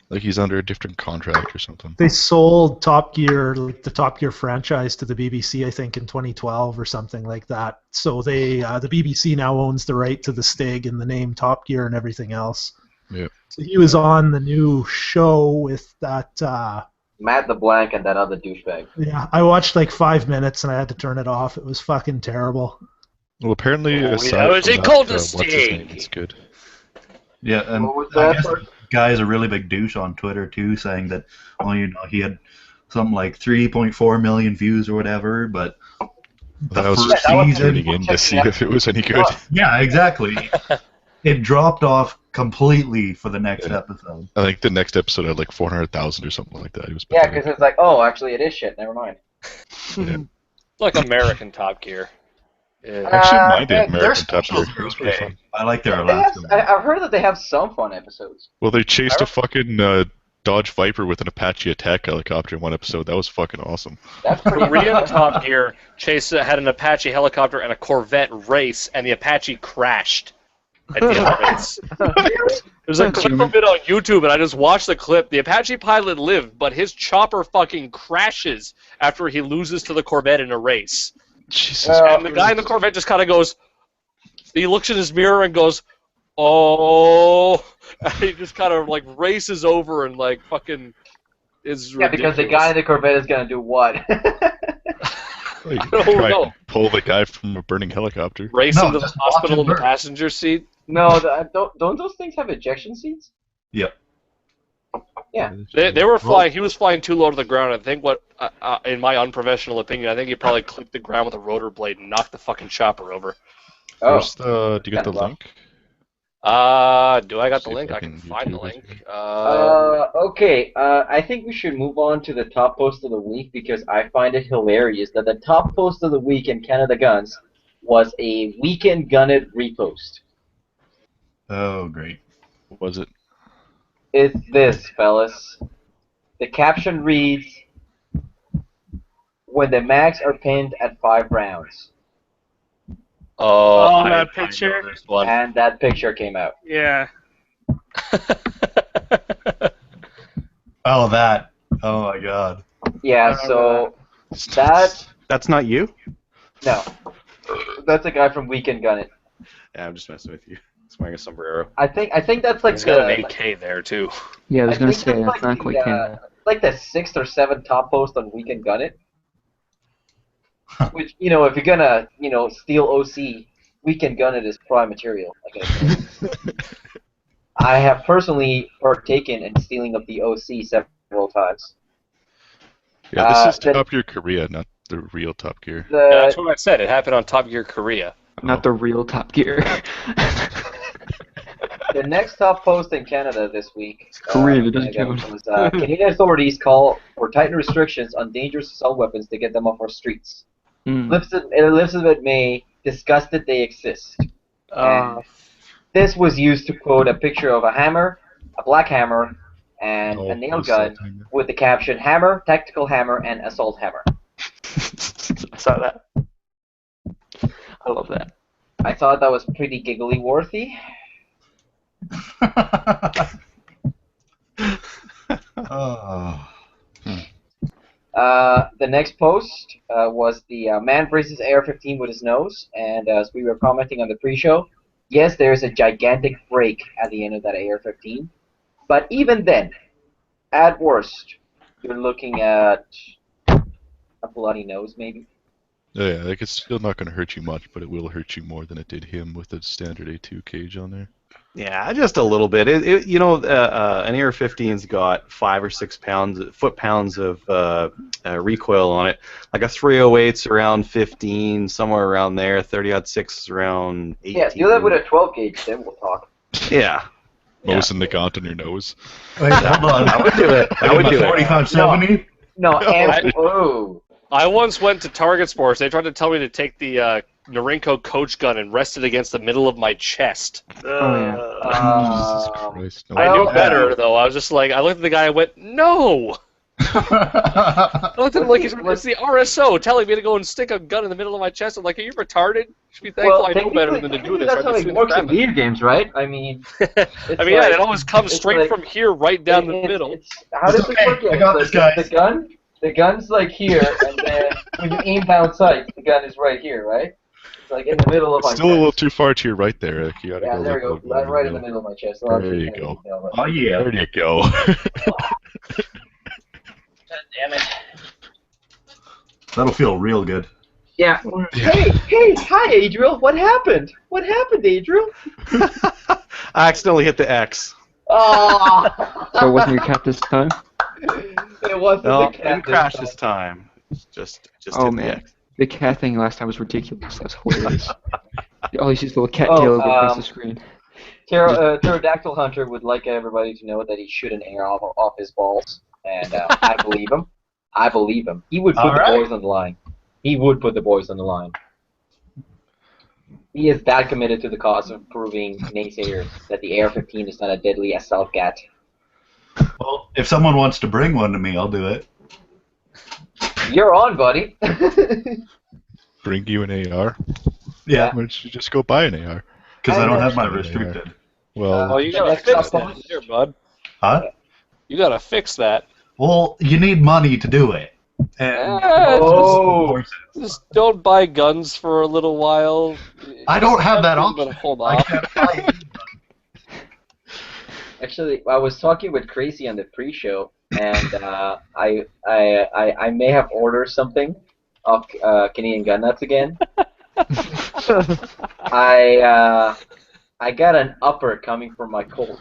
like he's under a different contract or something. They sold Top Gear, like the Top Gear franchise, to the BBC, I think, in 2012 or something like that. So the BBC now owns the right to the Stig and the name Top Gear and everything else. Yeah. So he was on the new show with that. Matt the Blank and that other douchebag. Yeah, I watched like 5 minutes and I had to turn it off. It was fucking terrible. Well, apparently, aside how is from it that, called a what's his name? stig? It's good. Yeah, and What was I that guess for? the guy is a really big douche on Twitter too, saying that, well, you know, he had something like 3.4 million views or whatever, but I was first just season- tuning in to see if it was any good. yeah, exactly. It dropped off completely for the next Yeah. episode. I think the next episode had like 400,000 or something like that. It was Yeah, pathetic. because it's like, oh, actually, it is shit. Never mind. Yeah. Like American Top Gear. Yeah. I actually minded their American Top Gear. specials It are was pretty okay. fun. I like their They have, Alaska. I've heard that they have some fun episodes. Well, they chased a fucking Dodge Viper with an Apache attack helicopter in one episode. That was fucking awesome. That's pretty Korean Top Gear had an Apache helicopter and a Corvette race, and the Apache crashed at the end of the race. There's a clip of it on YouTube, and I just watched the clip. The Apache pilot lived, but his chopper fucking crashes after he loses to the Corvette in a race. Jesus. And the guy in the Corvette just kind of goes, he looks in his mirror and goes, oh, and he just kind of like races over and like fucking is Yeah, because the guy in the Corvette is gonna do what? Like, I don't try know. and pull the guy from a burning helicopter. Race No, into the just watch hospital in him the burn. passenger seat. No, don't those things have ejection seats? Yep. They were flying. He was flying too low to the ground. I think in my unprofessional opinion, I think he probably clipped the ground with a rotor blade and knocked the fucking chopper over. Oh, Where's the? Do you get the Kinda link? Do I got the See if link? I I can can find the YouTube it link. here. okay. I think we should move on to the top post of the week because I find it hilarious that the top post of the week in Canada Guns was a Weekend Gun It repost. Oh, great. What was it? It's this, fellas. The caption reads, "When the mags are pinned at 5 rounds," Oh, that I picture? know this one. and that picture came out. Yeah. Oh, that. Oh my god. Yeah, so that That's not you? no, that's a guy from Weekend Gun It. Yeah, I'm just messing with you. He's wearing a sombrero. I think that's like He's got the an AK there too. Yeah, I was I gonna think say that's that's not quite Canada. like the 6th or 7th top post on Weekend Gun It. Which, if you're gonna, steal OC, Weekend Gun It is prime material. I guess. I have personally partaken in stealing of the OC several times. Yeah, this is the- Top Gear Korea, not the real Top Gear. Yeah, that's The what I said. It happened on Top Gear Korea. Not the real Top Gear. the next top post in Canada this week Korean, it doesn't count. was Canadian authorities call for tightened restrictions on dangerous assault weapons to get them off our streets. Hmm. Elizabeth May disgusted they exist. And this was used to quote a picture of a hammer, a black hammer, and Oh, a nail what's gun that thing? with the caption "Hammer, Tactical Hammer, and Assault Hammer." I saw that. I love that. I thought that was pretty giggly worthy. Oh. The next post was the man braces AR-15 with his nose, and as we were commenting on the pre-show, yes, there's a gigantic break at the end of that AR-15, but even then, at worst, you're looking at a bloody nose, maybe. Oh, yeah, like it's still not going to hurt you much, but it will hurt you more than it did him with the standard A2 cage on there. Yeah, just a little bit. An AR-15's got 5 or 6 foot-pounds of recoil on it. Like a 308's around 15, somewhere around there. 30-06 is around 18. Yeah, do that with a 12 gauge, then we'll talk. Yeah. Most in the gaunt on your nose. Wait, hold on. I would do it. I would do it. 4570? No, and oh, I once went to Target Sports. They tried to tell me to take the Norinco coach gun and rest it against the middle of my chest. Jesus Christ. No. I knew Well, better, though. I was just like, I looked at the guy and went, no! I looked at him like it's the RSO telling me to go and stick a gun in the middle of my chest. I'm like, are you retarded? You should be thankful I know better than to do this. That's how Right? it works in video games, right? I mean, I mean, yeah, it always comes it's straight like- from here, right down the middle. How does It's it okay, work? I got It's this, like guys. The gun's like here, and then when you aim down sight, the gun is right here, right? It's like in the middle of my Still a little chest. too far to your right there. Like, you gotta Yeah, go there we go. Right in the middle of my chest. Well, There you actually, go. no, but- Oh, yeah. There you go. God damn it. That'll feel real good. Yeah. Hey, hi, Adriel. What happened? What happened, Adriel? I accidentally hit the X. Oh. So it wasn't your cat this time? It wasn't No, the cat didn't crash this time. Just Oh hit the man, X. the cat thing last time was ridiculous. That was hilarious. All you see is the little cat Oh, tail go across the screen. Pterodactyl Hunter would like everybody to know that he shouldn't air off his balls, and I believe him. I believe him. He would put All the right. boys on the line. He would put the boys on the line. He is that committed to the cause of proving naysayers that the AR-15 is not a deadly assault gat. Well, if someone wants to bring one to me, I'll do it. You're on, buddy. Bring you an AR? Yeah, Why don't you just go buy an AR? because I don't have my Yeah. restricted. Well, Oh, you gotta Next fix up, that here, bud. Huh? You gotta fix that. Well, you need money to do it. And Oh. Just don't buy guns for a little while. I don't have that I'm gonna option. hold I off. can't buy it. Actually, I was talking with Crazy on the pre-show, and I may have ordered something off Canadian Gun Nuts again. I got an upper coming from my Colt.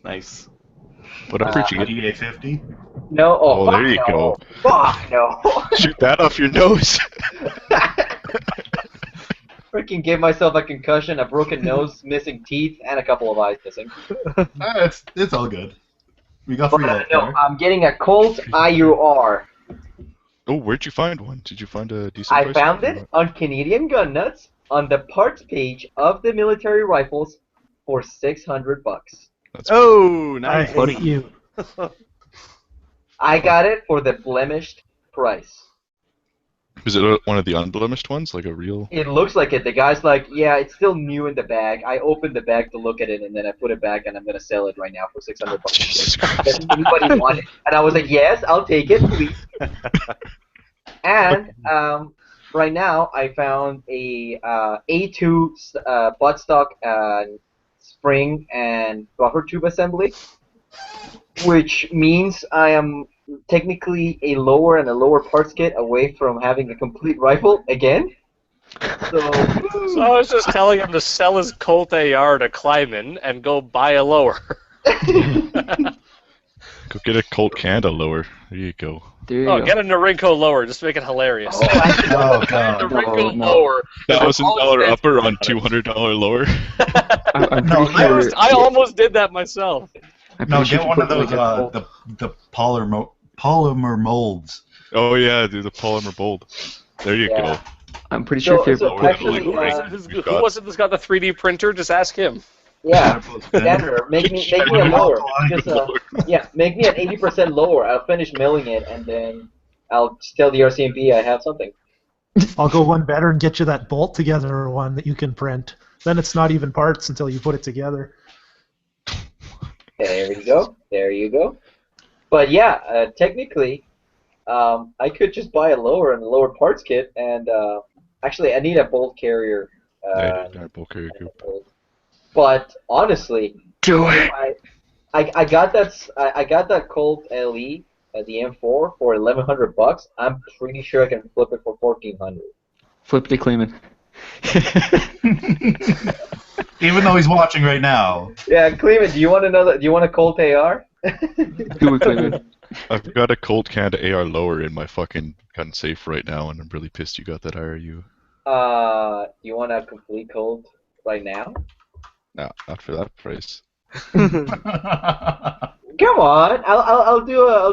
Nice. what upper did you get? EA50? No, Oh, fuck there you no. go. Fuck no. Shoot that off your nose. Freaking gave myself a concussion, a broken nose, missing teeth, and a couple of eyes missing. It's all good. We got free health No, there. I'm getting a Colt IUR. Oh, where'd you find one? Did you find a decent I price? found it on Canadian Gun Nuts on the parts page of the military rifles for $600. That's Oh, I nice. hate you. I got it for the blemished price. Is it one of the unblemished ones, like a real? It looks like it. The guy's like, yeah, it's still new in the bag. I opened the bag to look at it, and then I put it back, and I'm gonna sell it right now for $600. Jesus Does Christ. anybody want it? And I was like, yes, I'll take it, please. And right now, I found a A2 buttstock spring and buffer tube assembly, which means I am technically a lower and a lower parts kit away from having a complete rifle again. So I was just telling him to sell his Colt AR to Kleiman and go buy a lower. Go get a Colt Canada lower. There you go. There you Oh, go. get a Norinco lower. Just make it hilarious. Oh, God. Norinco no. lower. $1,000 upper on $200 lower. I'm No, pretty sure. I almost did that myself. I'm No, pretty sure get if one you of put, those, like, a Colt- the polymer molds. Oh yeah, do the polymer bold. There you Yeah. I'm pretty sure if you're so actually, Who actually, was it that's got the 3D printer? Just ask him. yeah, Xander, make me a lower. Just make me an 80% lower. I'll finish milling it, and then I'll tell the RCMP I have something. I'll go one better and get you that bolt together one that you can print. Then it's not even parts until you put it together. There you go. There you go. But yeah, technically, I could just buy a lower and a lower parts kit, and actually, I need a bolt carrier. Bulk carrier group. But honestly, Do it. I got that Colt LE at the M4 for $1,100. I'm pretty sure I can flip it for $1,400. Flip to Kleeman. Even though he's watching right now. Yeah, Cleveland, do you want another? Do you want a Colt AR? Do it, Kleeman. I've got a Colt Canada AR lower in my fucking gun safe right now, and I'm really pissed you got that IRU. You want a complete Colt right now? No, not for that price. Come on, I'll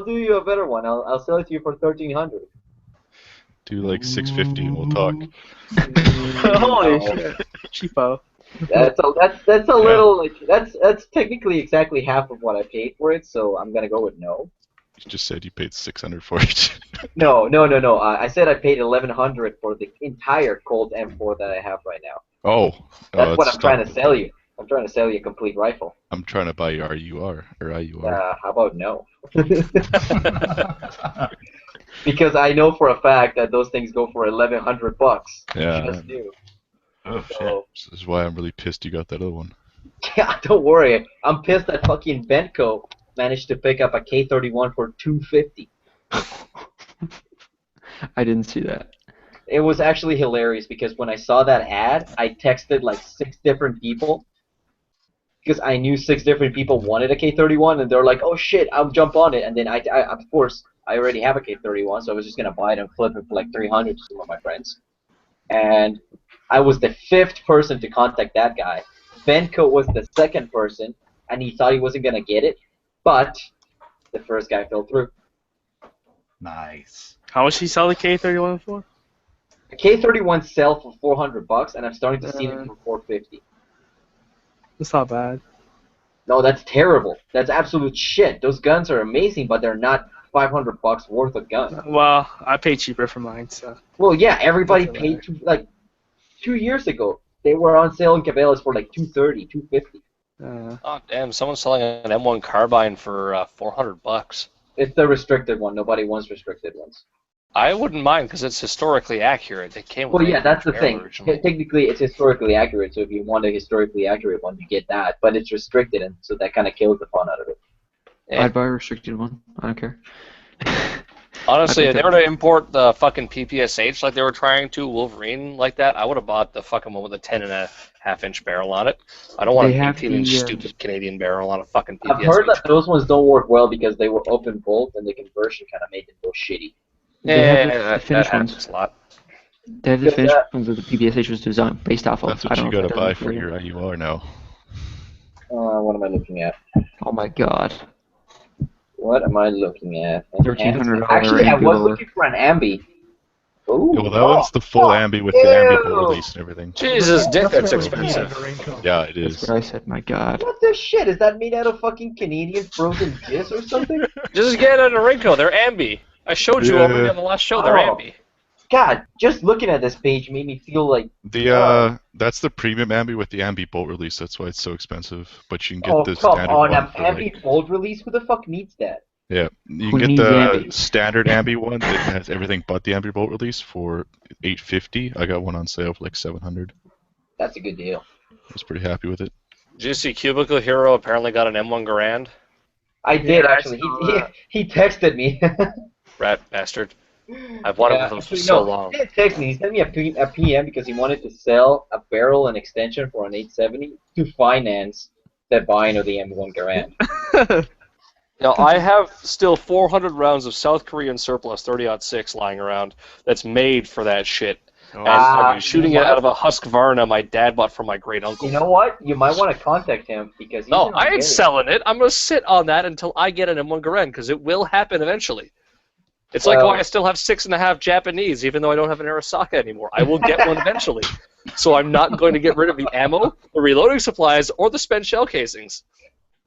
do you a better one. I'll sell it to you for $1,300. Do like 650 and we'll talk. Holy shit. Cheapo. That's a little like that's technically exactly half of what I paid for it, so I'm gonna go with no. You just said you paid 600 for it. No. I said I paid $1,100 for the entire Colt M4 that I have right now. Oh. That's what I'm trying to sell you. I'm trying to sell you a complete rifle. I'm trying to buy your RUR or IUR. How about no? Because I know for a fact that those things go for $1,100. Yeah. Just do. Oh, shit. So, This is why I'm really pissed you got that other one. yeah, don't worry. I'm pissed that fucking Bentco managed to pick up a K31 for $250. I didn't see that. It was actually hilarious because when I saw that ad, I texted like 6 different people. because I knew 6 different people wanted a K31, and they're like, "Oh shit, I'll jump on it." And then I of course, I already have a K31, so I was just gonna buy it and flip it for like 300 to some of my friends. And I was the 5th person to contact that guy. Benko was the 2nd person, and he thought he wasn't gonna get it, but the first guy fell through. Nice. How much he sell the K31 for? The K31 sell for $400, and I'm starting to see them for $450. That's not bad. No, that's terrible. That's absolute shit. Those guns are amazing, but they're not $500 worth of guns. Well, I pay cheaper for mine, so. Well, yeah, everybody Doesn't paid matter. like 2 years ago. They were on sale in Cabela's for like $230, $250. Oh damn! Someone's selling an M1 carbine for $400. It's the restricted one. Nobody wants restricted ones. I wouldn't mind because it's historically accurate. It came with Well, yeah, that's the barrel thing. originally. Technically, it's historically accurate. So if you want a historically accurate one, you get that. But it's restricted, and so that kind of kills the fun out of it. Yeah. I'd buy a restricted one. I don't care. Honestly, I if think they were to import the fucking PPSH like they were trying to, Wolverine like that, I would have bought the fucking one with a 10.5-inch barrel on it. I don't want They an have 18-inch the, stupid Canadian barrel on a fucking PPSH. I've heard that those ones don't work well because they were open bolt, and the conversion kind of made them go shitty. They have Yeah, the that finished happens ones. a lot. They have the Because, finished ones that the PPSH was designed based off of. That's I what don't you know if gotta that buy does for it. your IUR now. What am I looking at? Oh my god. What am I looking at? $1,300 Actually, I was Ambi looking for an Ambi. Ooh, Yeah, well, that one's the full Ambi with the Ambi bolt release and everything. Jesus, dick, that's really expensive. Raincoat. Yeah, it That's is. what I said. My god. What the shit? Is that made out of fucking Canadian frozen jizz or something? Just get it in a Rinko. They're ambi. I showed you Yeah. already on the last show. They're Oh. ambi. God, just looking at this page made me feel like, That's the premium Ambi with the Ambi bolt release. That's why it's so expensive. But you can get oh the come standard on, one an for Ambi like, bold release? Who the fuck needs that? yeah, you Who can get needs the Ambi? standard Ambi one that has everything but the Ambi bolt release for $850. I got one on sale for like $700. That's a good deal. I was pretty happy with it. Did you see Cubicle Hero apparently got an M1 Garand? I did Yeah, I actually. saw He, that. he texted me. Rat bastard. I've wanted one of those for so long. He didn't text me. He sent me a PM because he wanted to sell a barrel and extension for an 870 to finance the buying of the M1 Garand. Now, I have still 400 rounds of South Korean surplus 30-06 lying around that's made for that shit. And I'm shooting it out of a Husqvarna my dad bought from my great uncle. You know what? You might want to contact him because he's No, in I ain't Ontario. selling it. I'm going to sit on that until I get an M1 Garand because it will happen eventually. It's like why I still have 6.5 Japanese even though I don't have an Arasaka anymore. I will get one eventually. So I'm not going to get rid of the ammo, the reloading supplies, or the spent shell casings.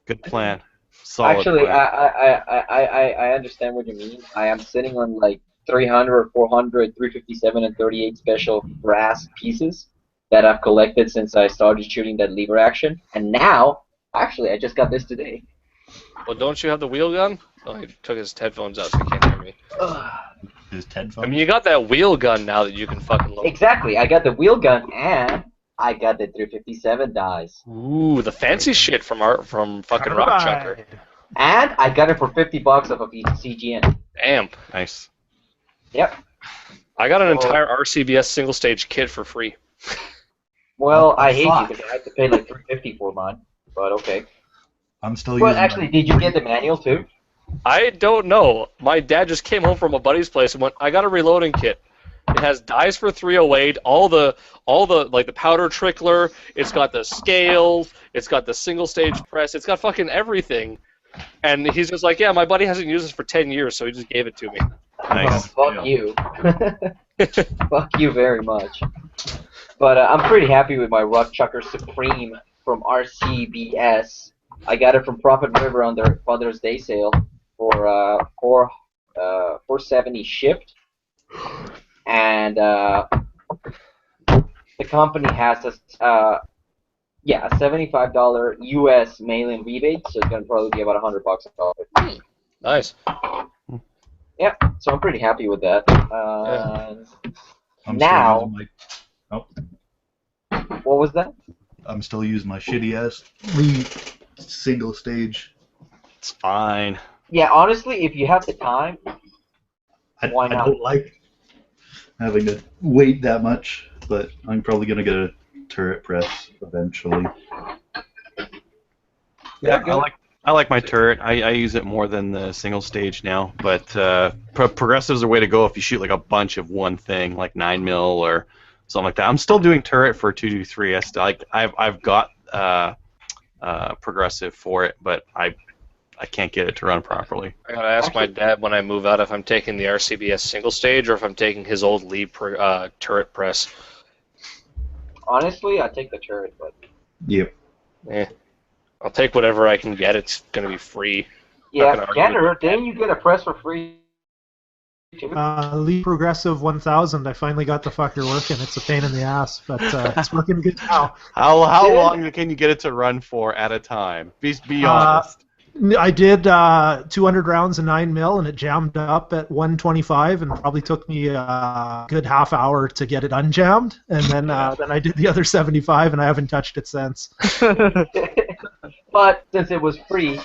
Good plan. Solid Actually, plan. I understand what you mean. I am sitting on like 300, 400, 357, and 38 special brass pieces that I've collected since I started shooting that lever action. And now, actually, I just got this today. Well, don't you have the wheel gun? Oh, he took his headphones out so he can't hear me. His Ted I mean, you got that wheel gun now that you can fucking load. Exactly. I got the wheel gun and I got the 357 dies. Ooh, the fancy shit from fucking Rock Chucker. And I got it for $50 off of CGN. Damn. Nice. Yep. I got an entire RCBS single stage kit for free. Well, Oh, I hate you fuck. because I had to pay like $350 for mine. But okay. I'm still But using actually, did you get the manual too? I don't know. My dad just came home from a buddy's place and went, I got a reloading kit. It has dies for 308, all the like the powder trickler, it's got the scales, it's got the single stage press, it's got fucking everything. And he's just like, yeah, my buddy hasn't used this for 10 years, so he just gave it to me. Nice. Oh, fuck you. Fuck you very much. But I'm pretty happy with my Rock Chucker Supreme from RCBS. I got it from Profit River on their Father's Day sale for $470 shipped. And the company has a $75 US mail-in rebate, so it's gonna probably be about $100 off it. Nice. Yeah, so I'm pretty happy with that. I'm now- still using my, What was that? I'm still using my shitty ass single stage. It's fine. Yeah, honestly, if you have the time, Why I not? don't like having to wait that much, but I'm probably gonna get a turret press eventually. Yeah, I like my turret. I use it more than the single stage now, but progressive's a way to go if you shoot like a bunch of one thing, like 9mm or something like that. I'm still doing turret for 223. I've got progressive for it, but I can't get it to run properly. I gotta ask my dad when I move out if I'm taking the RCBS single stage or if I'm taking his old lead turret press. Honestly, I take the turret, but Yep. I'll take whatever I can get. It's gonna be free. yeah, Gander, didn't you get a press for free too? Lead Progressive 1000. I finally got the fucker working. It's a pain in the ass, but it's working good now. How long can you get it to run for at a time? Be honest. I did 200 rounds of 9mm, and it jammed up at 125, and probably took me a good half hour to get it unjammed. And then I did the other 75, and I haven't touched it since. But since it was free,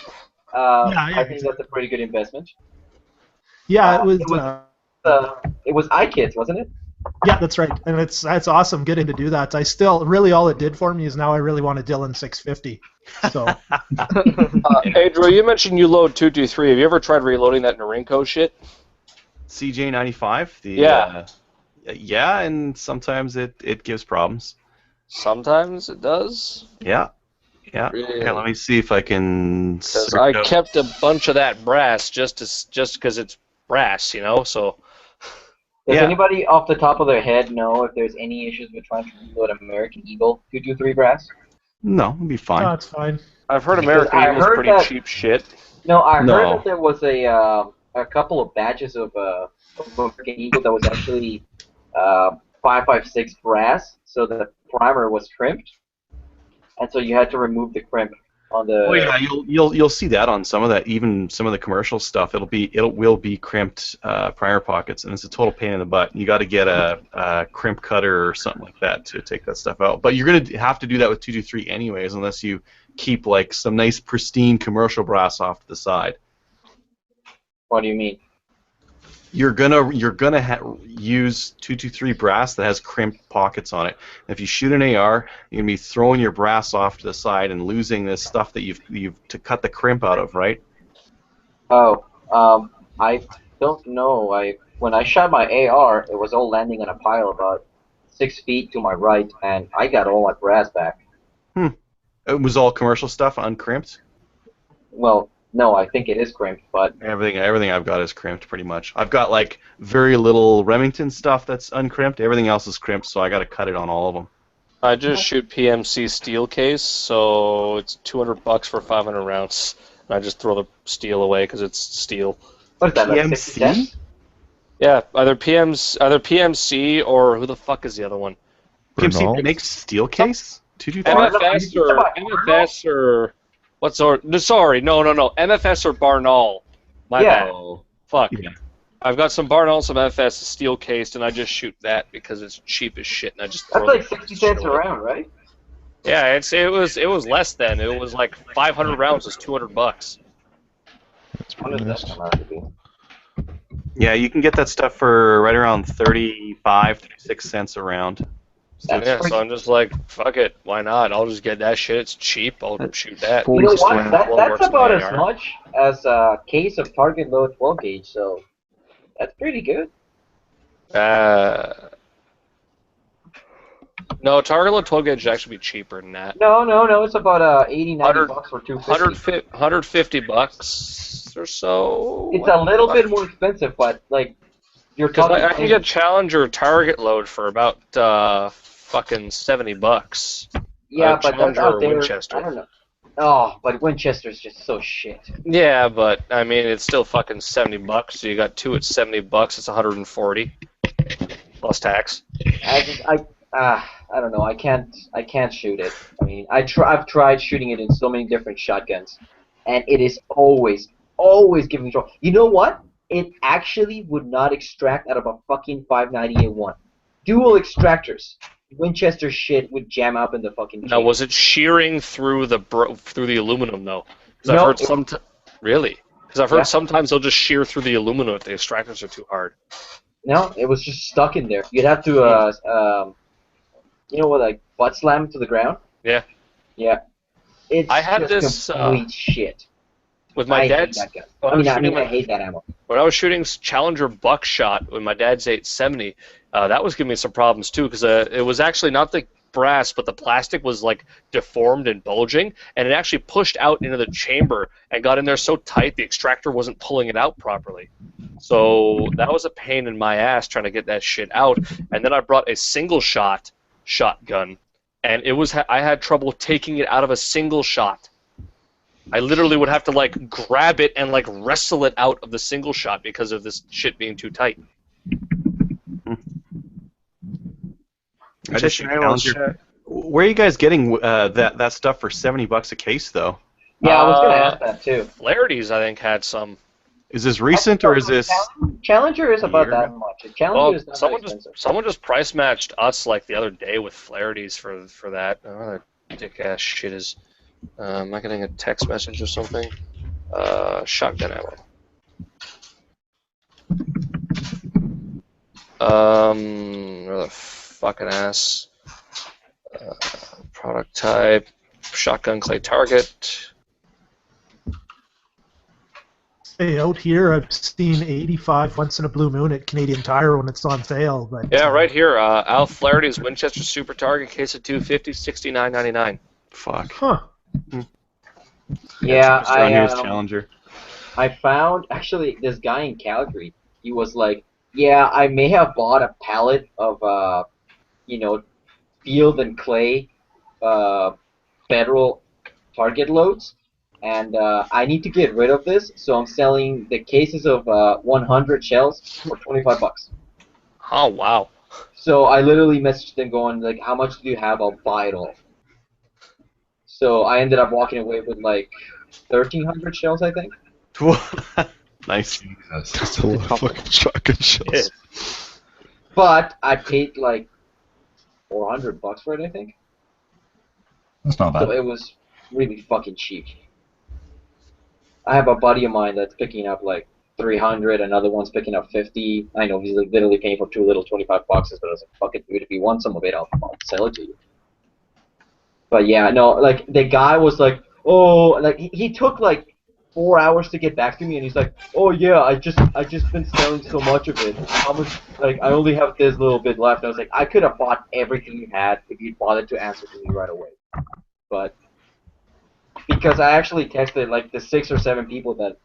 I think that's a pretty good investment. Yeah, it was iKids, wasn't it? Yeah, that's right, and it's awesome getting to do that. I still really all it did for me is now I really want a Dillon 650. So, Pedro, you mentioned you load 223. Have you ever tried reloading that Norinco shit? CJ95. Yeah, and sometimes it gives problems. Sometimes it does. Yeah. Really? Yeah, let me see if I can. Because I kept a bunch of that brass just because it's brass, you know. So. Does anybody off the top of their head know if there's any issues with trying to reload American Eagle 223 brass? No, it'll be fine. No, it's fine. I've heard American Eagle's pretty cheap shit. No, I heard that there was a couple of batches of American Eagle that was actually 5.56 brass, so the primer was crimped, and so you had to remove the crimp on the. Oh yeah, you'll see that on some of that, even some of the commercial stuff. It will be crimped primer pockets, and it's a total pain in the butt. You got to get a crimp cutter or something like that to take that stuff out. But you're gonna have to do that with 223 anyways, unless you keep like some nice pristine commercial brass off to the side. What do you mean? You're gonna use 223 brass that has crimped pockets on it. And if you shoot an AR, you're gonna be throwing your brass off to the side and losing this stuff that you've to cut the crimp out of, right? Oh, I don't know. When I shot my AR, it was all landing on a pile about 6 feet to my right, and I got all my brass back. It was all commercial stuff, uncrimped? Well, no, I think it is crimped, but everything I've got is crimped pretty much. I've got like very little Remington stuff that's uncrimped. Everything else is crimped, so I got to cut it on all of them. I just shoot PMC steel case, so it's $200 for 500 rounds. And I just throw the steel away because it's steel. What is that, like PMC? 50 cents? Yeah, either PMC or who the fuck is the other one? PMC makes steel case? MFS or what's our? Sorry, no. MFS or Barnaul. My bad. Fuck. Yeah. I've got some Barnaul, some MFS steel cased, and I just shoot that because it's cheap as shit, and I just throw. That's like 60 cents a round, right? Yeah, it was less than. It was like 500 rounds is $200. That's pretty nice. Yeah, you can get that stuff for right around 36 cents a round. So I'm just like, fuck it, why not? I'll just get that shit. It's cheap. I'll shoot that. You know what? That's about as much as a case of target load 12 gauge. So that's pretty good. No, target load 12 gauge should actually be cheaper than that. No. It's about 80, 90 bucks for 250. $150 or so. It's a little bit more expensive, but like you're talking. I can get Challenger target load for about fucking $70. Yeah, but that's out there. Winchester. I don't know. Oh, but Winchester's just so shit. Yeah, but I mean it's still fucking $70. So you got two at $70. It's $140 plus tax. I don't know. I can't shoot it. I mean, I've tried shooting it in so many different shotguns, and it is always giving me trouble. You know what? It actually would not extract out of a fucking 590A1. Dual extractors. Winchester shit would jam up in the fucking. Now, was it shearing through the aluminum though? Because No, I've heard really. Because I've heard sometimes they'll just shear through the aluminum if the extractors are too hard. No, it was just stuck in there. You'd have to, you know what, like butt slam to the ground. Yeah. Yeah. It's I had just this, complete shit. with my I hate dad's. that gun. when I hate that ammo. When I was shooting Challenger buckshot with my dad's 870, that was giving me some problems too because it was actually not the brass, but the plastic was like deformed and bulging, and it actually pushed out into the chamber and got in there so tight the extractor wasn't pulling it out properly. So that was a pain in my ass trying to get that shit out. And then I brought a single shot shotgun, and I had trouble taking it out of a single shot. I literally would have to like grab it and like wrestle it out of the single shot because of this shit being too tight. I just shoot Challenger. Where are you guys getting that stuff for $70 a case though? Yeah, I was gonna ask that too. Flaherty's, I think, had some. Is this recent or is this? Challenger is about that much. Challenger is not someone that expensive. someone just price matched us like the other day with Flaherty's for that. Oh, that dick ass shit is. Am I getting a text message or something? Shotgun ammo. Where the fucking ass? Product type. Shotgun clay target. Hey, out here I've seen 85 once in a blue moon at Canadian Tire when it's on sale. But Yeah, right here. Al Flaherty's Winchester Super Target, case of 250, $69.99. Fuck. Huh. Yeah, Challenger. I found actually this guy in Calgary. He was like, "Yeah, I may have bought a pallet of field and clay federal target loads, and I need to get rid of this, so I'm selling the cases of 100 shells for $25." Oh wow. So I literally messaged them going like, "How much do you have? I'll buy it all." So I ended up walking away with like 1,300 shells, I think. Nice. That's a lot of fucking shotgun shells. But I paid like $400 for it, I think. That's not bad. So it was really fucking cheap. I have a buddy of mine that's picking up like 300, another one's picking up 50. I know he's like literally paying for two little 25 boxes, but I was like, fuck it, dude, if you want some of it, I'll sell it to you. But yeah, no, like the guy was like, oh, like he took like 4 hours to get back to me, and he's like, oh yeah, I just been selling so much of it. How much? Like I only have this little bit left. And I was like, I could have bought everything you had if you bothered to answer to me right away. But because I actually texted like the 6 or 7 people that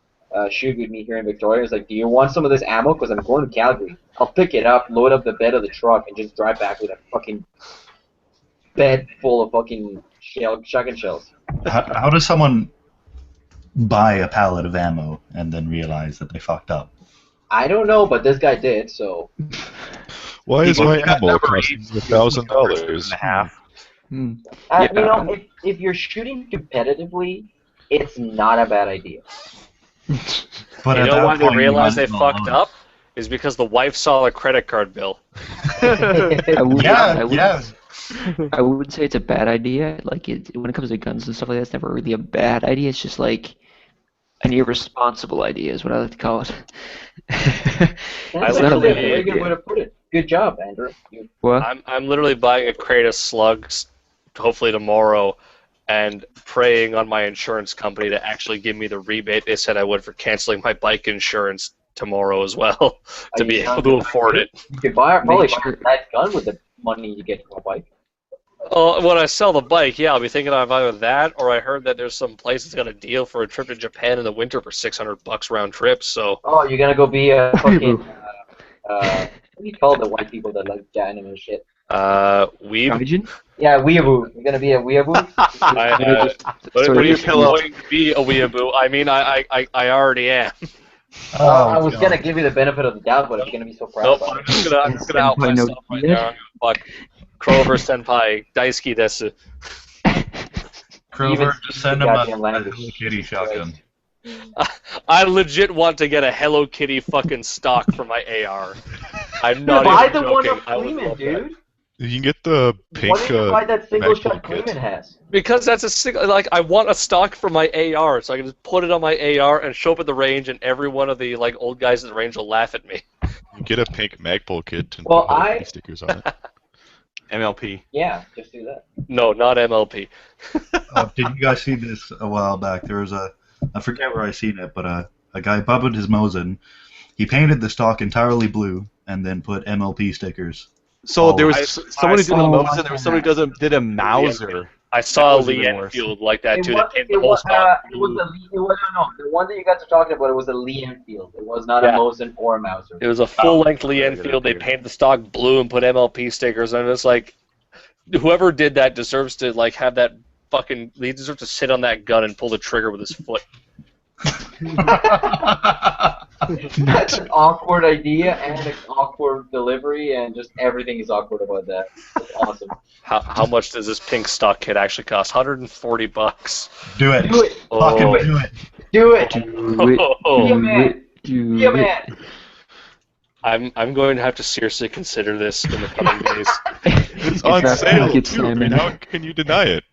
shoot with me here in Victoria, I was like, do you want some of this ammo? Because I'm going to Calgary. I'll pick it up, load up the bed of the truck, and just drive back with a fucking bed full of fucking shotgun shells. How does someone buy a pallet of ammo and then realize that they fucked up? I don't know, but this guy did, so. Why is my ammo costing $1,000? Hmm. You know, if you're shooting competitively, it's not a bad idea. But You at know that why they point, you realized might they as well fucked own it. up? Is because the wife saw a credit card bill. I Yeah. would say it's a bad idea. Like when it comes to guns and stuff like that, it's never really a bad idea. It's just like an irresponsible idea, is what I like to call it. That's not a actually a bad very good idea. way to put it. Good job, Andrew. What? I'm literally buying a crate of slugs, hopefully tomorrow, and praying on my insurance company to actually give me the rebate they said I would for canceling my bike insurance tomorrow as well, to be able to afford it. You could probably Make buy sure- a nice gun with the money you get from a bike. When I sell the bike, yeah, I'll be thinking of either that, or I heard that there's some place that's got a deal for a trip to Japan in the winter for $600 round trip. So Oh, you're gonna go be a fucking what do you call the white people that like anime and shit? weeb. Gaijin? Yeah, weeaboo. You're gonna be a weeaboo. What Sort are of you pillow. going to be a weeaboo? I mean, I already am. I was God. gonna give you the benefit of the doubt, but if you're gonna be so proud Nope, about I'm just gonna out Senpai no myself right Kia? now. Fuck. Krover Senpai, Daisuki desu. Krover, Even just send the him goddamn a language. Hello Kitty shotgun. I legit want to get a Hello Kitty fucking stock for my AR. I'm not Buy even the one joking. of I would Kleeman, love that. dude. You can get the pink Why don't you buy that single MacBook shot kit. Kleeman has? Because that's a single, like, I want a stock for my AR, so I can just put it on my AR and show up at the range, and every one of the like old guys at the range will laugh at me. You can get a pink MacBook kit and Well, put Hello Kitty stickers on it. MLP. Yeah, just do that. No, not MLP. Did you guys see this a while back? There was I forget where I seen it, but a guy bubbled his Mosin. He painted the stock entirely blue and then put MLP stickers. So there was I someone who did a saw- Mosin, there was somebody who did a Mauser. I saw That was Lee even worse. Enfield like that too. They was, painted the whole stock blue. The one that you guys are talking about, it was a Lee Enfield. It was not a Yeah. Mosin or a Mauser. It was a full-length Lee okay, Enfield. They okay. painted the stock blue and put MLP stickers, and it's like, whoever did that deserves to like have that fucking. He deserves to sit on that gun and pull the trigger with his foot. That's an awkward idea and an awkward delivery, and just everything is awkward about that. It's awesome. How much does this pink stock kit actually cost? $140. Do it. Do it. Fucking Oh. do it. Do it. Do it. Oh. Be a man. Do Be a it. man. I'm going to have to seriously consider this in the coming days. It's on that sale pocket too. salmon. How can you deny it?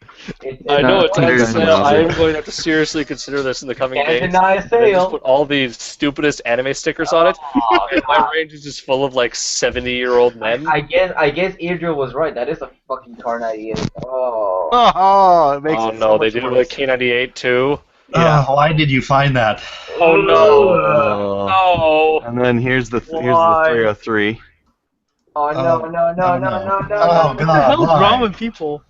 I know it's on Under- sale. I am going to have to seriously consider this in the coming Can't days. deny a And I just sale. put all these stupidest anime stickers on it. Oh, And my range is just full of like 70-year-old men. I guess Adriel was right. That is a fucking car 98. Oh. Oh, it makes Oh it no, so they much did it worse. with K98 too. Yeah. Why did you find that? Oh no! Oh. No! And then here's the Why? 303. Oh no no no no no no no! Oh What the god, hell's why? wrong with people?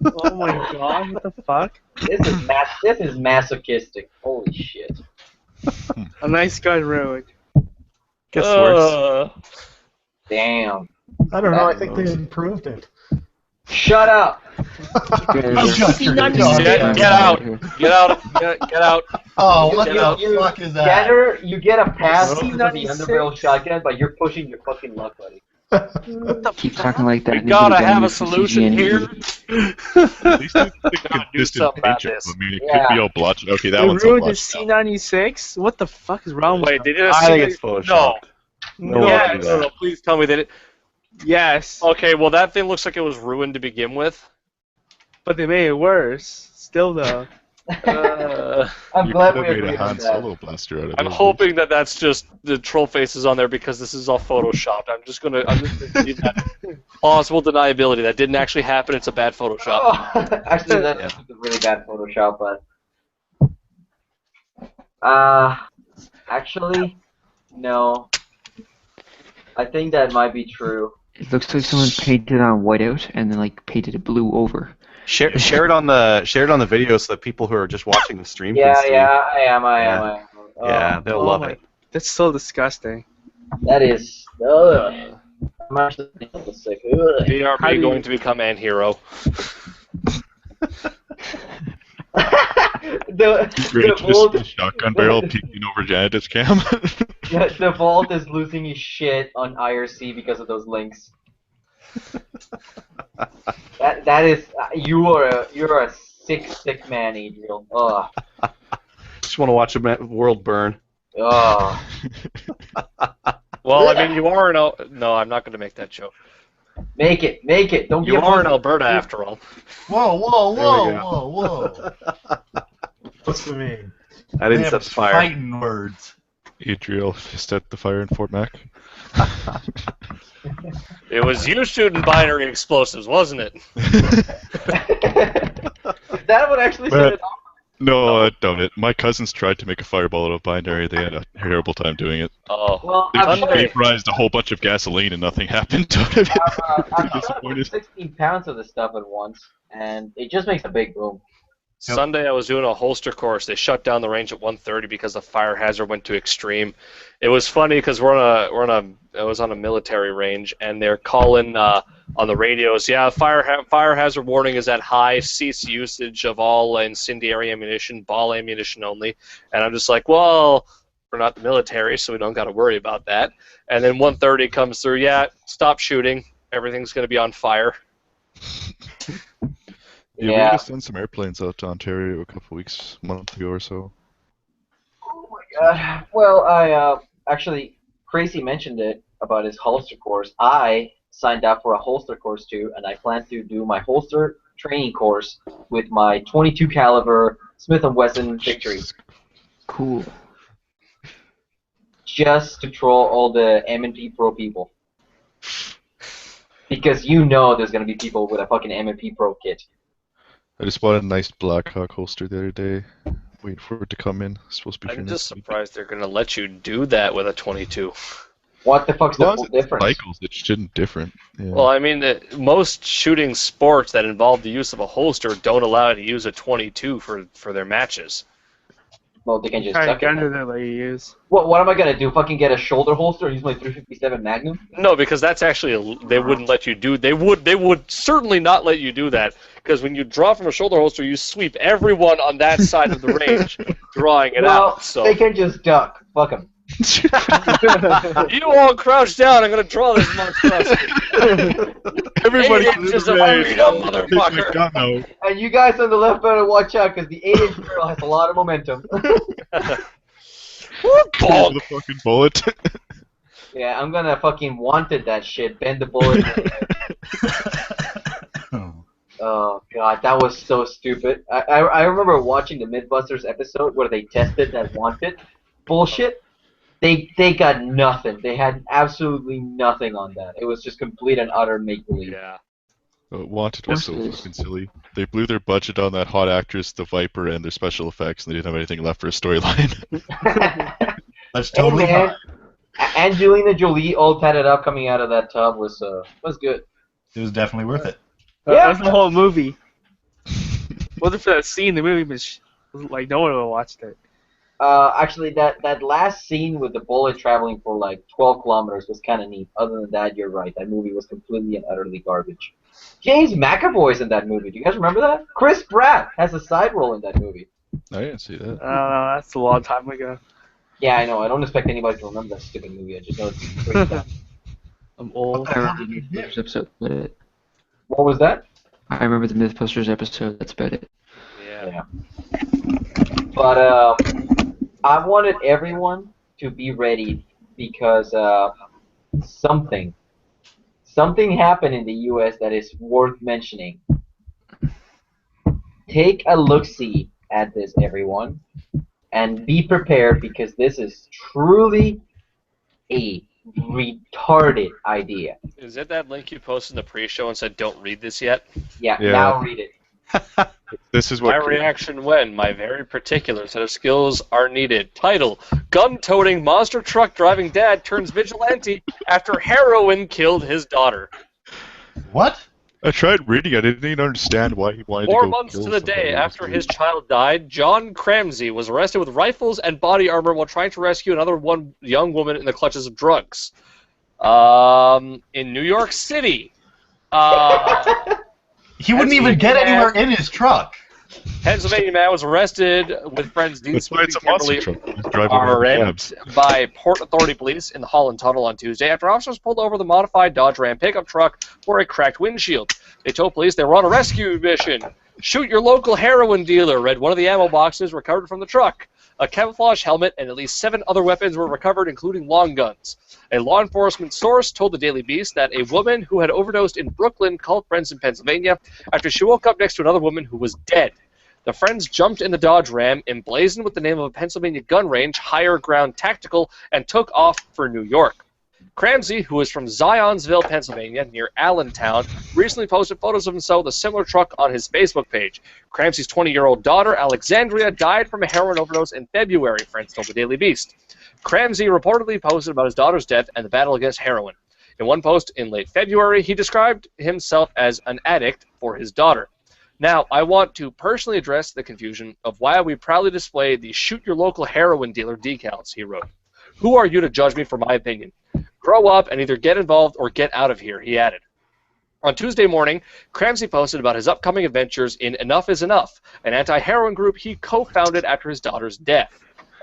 Oh my god, what the fuck? This is masochistic. Holy shit. A nice gun ruined. Gets worse. Damn. I don't know. I think they improved it. Shut up. Shut your Get- dog Get mouth. out! Get out! Get out! Oh, what Get out. the fuck is that? Gander, you get a pass because of the C96. underbarrel shotgun, but you're pushing your fucking luck, buddy. Keep talking like that. We and gotta nobody have a got me for solution CGN. here. At least it's a Gotta do consistent something about paint job. this. I mean, it Yeah. could be all blotched. Okay, that They one's all ruined the blotched out. C96? What the fuck is wrong with Wait, them? they did a I think C- it's photoshopped. No. No, Yeah, one can do no, that. no, please tell me that it. Yes, Okay, well that thing looks like it was ruined to begin with. but they made it worse. Still though. I'm You glad could we have made agreed a on Han that. Solo blaster out of it. I'm hoping that that's just the troll faces on there because this is all photoshopped. I'm just gonna leave that plausible deniability. That didn't actually happen. It's a bad Photoshop. Oh, actually, that's a really bad Photoshop, but actually, no. I think that might be true. It looks like someone painted on whiteout and then like painted it blue over. Share it on the video so that people who are just watching the stream Yeah, can see. yeah, I am. Oh, Yeah, they'll love my- it. That's so disgusting. That is. Ugh. I'm actually sick. Ugh. DRB going to become Anhero. the Just vault, a shotgun barrel peeking over Janet's cam. the vault is losing his shit on IRC because of those links. That is you're a sick man, Adriel. Ugh. Just want to watch the world burn. Ugh. Well, I mean, you are in No, I'm not going to make that joke. Make it. Don't You give are up. in Alberta after all. Whoa, There we go. whoa. What's the mean? I didn't set the fire. Fighting words. Adriel set the fire in Fort Mac. It was you shooting binary explosives, wasn't it? That would actually set it off. No, I doubt it. My cousins tried to make a fireball out of binary. They had a terrible time doing it. Oh, Well, They I've vaporized a whole bunch of gasoline and nothing happened to it. shot Disappointed. 16 pounds of this stuff at once, and it just makes a big boom. Sunday I was doing a holster course. They shut down the range at 1:30 because the fire hazard went to extreme. It was funny because I was on a military range and they're calling on the radios. Yeah, fire hazard warning is at high. Cease usage of all incendiary ammunition, ball ammunition only. And I'm just like, well, we're not the military, so we don't got to worry about that. And then 1:30 comes through. Yeah, stop shooting. Everything's going to be on fire. Yeah, Yeah. we just sent some airplanes out to Ontario a month ago or so. Oh my god. Well, I actually, Crazy mentioned it about his holster course. I signed up for a holster course too, and I plan to do my holster training course with my 22 caliber Smith & Wesson Victory, Cool. just to troll all the M&P Pro people. Because you know there's gonna be people with a fucking M&P Pro kit. I just bought a nice Blackhawk holster the other day. Waiting for it to come in. It's supposed to be here I'm next just week. surprised they're gonna let you do that with a 22. What the fuck's As the long full as it's difference? cycles, it shouldn't different. Yeah. Well, I mean, most shooting sports that involve the use of a holster don't allow you to use a 22 for their matches. Well, they can What just kind of suck it. gun do then. they let you use? What am I gonna do? Fucking get a shoulder holster and use my 357 Magnum? No, because that's actually they wouldn't let you do. They would certainly not let you do that because when you draw from a shoulder holster, you sweep everyone on that side of the range drawing it Well, out. So they can just duck. Fuck them. you all crouch down. I'm gonna draw this monstrosity. Everybody 8 can inches do of that. freedom, Take my motherfucker. gun out. And you guys on the left better watch out because the 8-inch barrel has a lot of momentum. Pull the fucking bullet. Yeah, I'm gonna fucking wanted that shit. Bend the bullet. Oh god, that was so stupid. I remember watching the Mythbusters episode where they tested that wanted bullshit. They got nothing. They had absolutely nothing on that. It was just complete and utter make believe. Yeah. Wanted was so Course it is. fucking silly. They blew their budget on that hot actress, the Viper, and their special effects, and they didn't have anything left for a storyline. That's totally Hey, man. fine. Angelina Jolie all tatted up coming out of that tub was good. It was definitely worth it. Yeah. That's the whole movie. Wasn't for that scene, the movie was like no one would have watched it. Actually, that last scene with the bullet traveling for like 12 kilometers was kind of neat. Other than that, you're right. That movie was completely and utterly garbage. James McAvoy's in that movie. Do you guys remember that? Chris Pratt has a side role in that movie. I didn't see that. I don't know, that's a long time ago. Yeah, I know. I don't expect anybody to remember that stupid movie. I just know it's pretty dumb. I'm old. I remember the Mythbusters episode. That's about it. What was that? I remember the Mythbusters episode. That's about it. Yeah. But I wanted everyone to be ready because something happened in the U.S. that is worth mentioning. Take a look-see at this, everyone, and be prepared because this is truly a retarded idea. Is it that link you posted in the pre-show and said don't read this yet? Yeah. Yeah. Now read it. This is My what reaction when my very particular set of skills are needed. Title: Gun-toting monster truck driving dad turns vigilante after heroin killed his daughter. What? I tried reading. I didn't even understand why he wanted to 4 go months kill to the somebody day else. after his child died, John Cramsey was arrested with rifles and body armor while trying to rescue another young woman in the clutches of drugs. In New York City. He wouldn't even get anywhere in his truck. Pennsylvania man was arrested with friends Dean That's why it's a monster truck. He's driving are around in cabs. by Port Authority police in the Holland Tunnel on Tuesday after officers pulled over the modified Dodge Ram pickup truck for a cracked windshield. They told police they were on a rescue mission. Shoot your local heroin dealer, read one of the ammo boxes recovered from the truck. A camouflage helmet and at least 7 other weapons were recovered, including long guns. A law enforcement source told the Daily Beast that a woman who had overdosed in Brooklyn called friends in Pennsylvania after she woke up next to another woman who was dead. The friends jumped in the Dodge Ram, emblazoned with the name of a Pennsylvania gun range, Higher Ground Tactical, and took off for New York. Cramsey, who is from Zionsville, Pennsylvania, near Allentown, recently posted photos of himself with a similar truck on his Facebook page. Cramsey's 20-year-old daughter, Alexandria, died from a heroin overdose in February, friends told the Daily Beast. Cramsey reportedly posted about his daughter's death and the battle against heroin. In one post in late February, he described himself as an addict for his daughter. Now, I want to personally address the confusion of why we proudly display the shoot your local heroin dealer decals, he wrote. Who are you to judge me for my opinion? Grow up and either get involved or get out of here, he added. On Tuesday morning, Cramsey posted about his upcoming adventures in Enough is Enough, an anti-heroin group he co-founded after his daughter's death.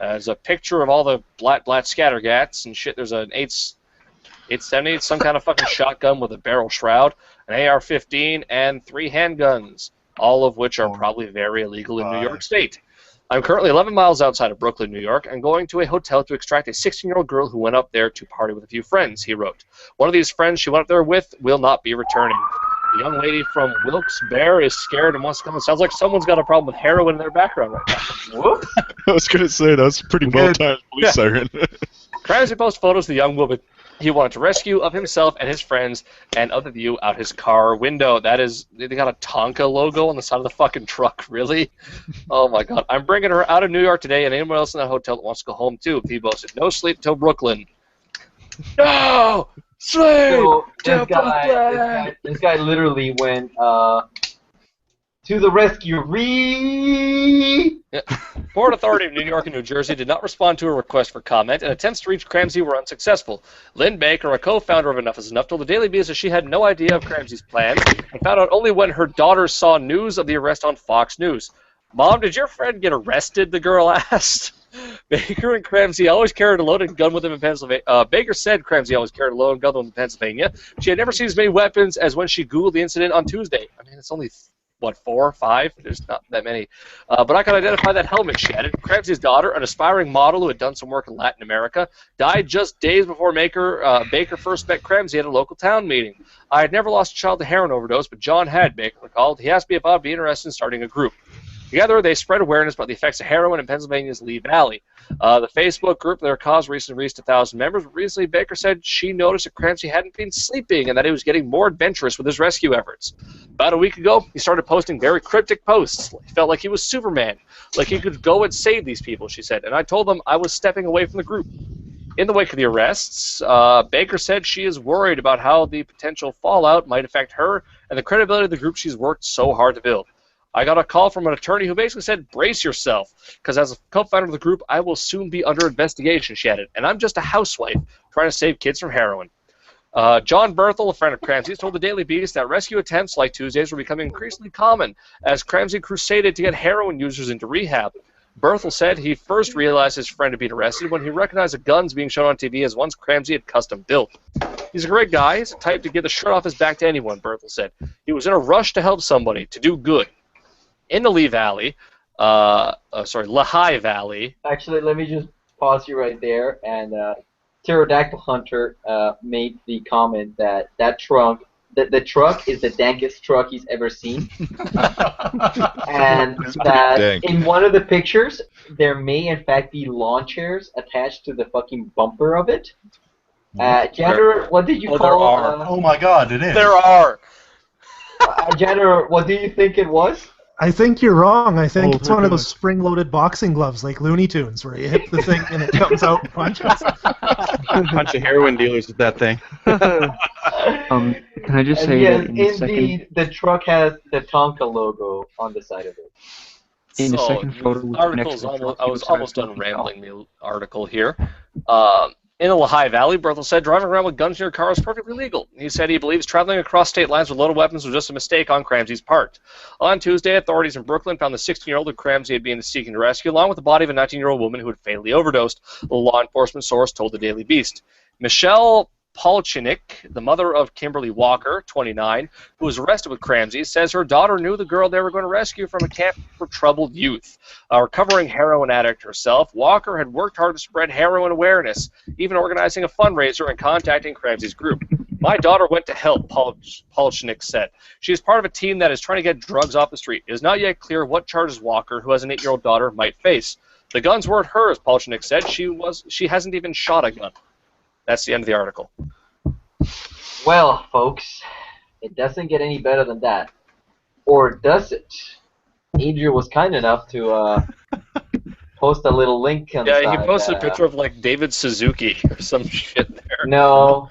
There's a picture of all the blat scattergats and shit. There's an 870, some kind of fucking shotgun with a barrel shroud, an AR-15, and 3 handguns, all of which are probably very illegal in New York State. I'm currently 11 miles outside of Brooklyn, New York, and going to a hotel to extract a 16-year-old girl who went up there to party with a few friends, he wrote. One of these friends she went up there with will not be returning. The young lady from Wilkes-Barre is scared and wants to come. It sounds like someone's got a problem with heroin in their background right now. Whoop. I was going to say, that was a pretty well-timed police siren. Cramsey posts photos of the young woman he wanted to rescue of himself and his friends and of the view out his car window. That is, they got a Tonka logo on the side of the fucking truck, really? Oh my god. I'm bringing her out of New York today, and anyone else in that hotel that wants to go home too. He boasted, no sleep till Brooklyn. No! Sleep! So till Brooklyn! this guy literally went to the rescue. Port Authority of New York and New Jersey did not respond to a request for comment, and attempts to reach Cramsey were unsuccessful. Lynn Baker, a co-founder of Enough is Enough, told the Daily Beast that she had no idea of Cramsey's plan and found out only when her daughter saw news of the arrest on Fox News. Mom, did your friend get arrested? The girl asked. Baker and Cramsey always carried a loaded gun with them in Pennsylvania. Baker said Cramsey always carried a loaded gun with them in Pennsylvania. She had never seen as many weapons as when she Googled the incident on Tuesday. I mean, it's only, what, 4 or 5? There's not that many. But I could identify that helmet, she added. Cramsey's daughter, an aspiring model who had done some work in Latin America, died just days before Baker first met Cramsey at a local town meeting. I had never lost a child to heroin overdose, but John had, Baker recalled. He asked me if I would be interested in starting a group. Together, they spread awareness about the effects of heroin in Pennsylvania's Lee Valley. The Facebook group, their cause, recently reached 1,000 members. But recently, Baker said she noticed that Cramsey hadn't been sleeping and that he was getting more adventurous with his rescue efforts. About a week ago, he started posting very cryptic posts. He felt like he was Superman, like he could go and save these people, she said. And I told them I was stepping away from the group. In the wake of the arrests, Baker said she is worried about how the potential fallout might affect her and the credibility of the group she's worked so hard to build. I got a call from an attorney who basically said, brace yourself, because as a co-founder of the group, I will soon be under investigation, she added, and I'm just a housewife trying to save kids from heroin. John Berthel, a friend of Cramsey's, told the Daily Beast that rescue attempts like Tuesday's were becoming increasingly common as Cramsey crusaded to get heroin users into rehab. Berthel said he first realized his friend had been arrested when he recognized the guns being shown on TV as ones Cramsey had custom built. He's a great guy. He's the type to give the shirt off his back to anyone, Berthel said. He was in a rush to help somebody, to do good. In the Lehigh Valley. Actually, let me just pause you right there. And Pterodactyl Hunter made the comment that the truck is the dankest truck he's ever seen. And that in one of the pictures, there may in fact be lawn chairs attached to the fucking bumper of it. Janitor, what did you call? There are. Oh my God, it is. There are. Janitor, what do you think it was? I think you're wrong. I think it's one of those spring-loaded boxing gloves like Looney Tunes where you hit the thing and it comes out and punches. A bunch of heroin dealers with that thing. Can I just say yes, that in the indeed, the truck has the Tonka logo on the side of it. In the second photo, the article's I was almost done rambling the article here. In the Lehigh Valley, Berthel said driving around with guns in your car is perfectly legal. He said he believes traveling across state lines with loaded weapons was just a mistake on Cramsey's part. On Tuesday, authorities in Brooklyn found the 16-year-old who Cramsey had been seeking to rescue, along with the body of a 19-year-old woman who had fatally overdosed, a law enforcement source told the Daily Beast. Michelle Polchinik, the mother of Kimberly Walker, 29, who was arrested with Cramsey, says her daughter knew the girl they were going to rescue from a camp for troubled youth. A recovering heroin addict herself, Walker had worked hard to spread heroin awareness, even organizing a fundraiser and contacting Cramsey's group. My daughter went to help, Polchinik said. She is part of a team that is trying to get drugs off the street. It is not yet clear what charges Walker, who has an 8-year-old daughter, might face. The guns weren't hers, Polchinik said. She hasn't even shot a gun. That's the end of the article. Well, folks, it doesn't get any better than that. Or does it? Adrian was kind enough to post a little link on the Yeah, he side posted that, a picture of like David Suzuki or some shit there. No.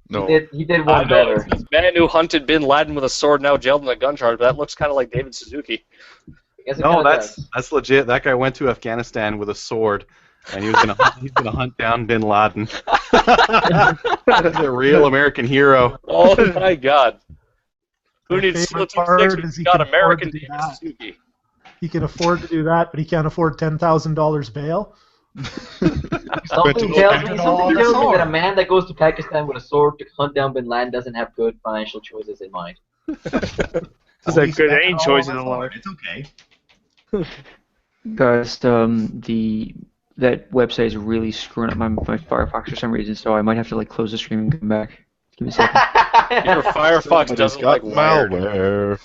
No. He did one better. It's this man who hunted Bin Laden with a sword, now jailed in a gun charge, but that looks kind of like David Suzuki. Yes, it No, kinda that's does. that's legit. That guy went to Afghanistan with a sword, and he's gonna hunt down Bin Laden. The real American hero. Oh my God! Who My needs favorite steel part sticks? is he Got can American afford to do David that. Suzuki. He can afford to do that, but he can't afford $10,000 bail. Something tells me that a man that goes to Pakistan with a sword to hunt down Bin Laden doesn't have good financial choices in mind. This is a good any choice in the life. It's okay. Guys, that website is really screwing up my Firefox for some reason, so I might have to like close the stream and come back. Give me a second. Your Firefox It's doesn't got like wired. malware.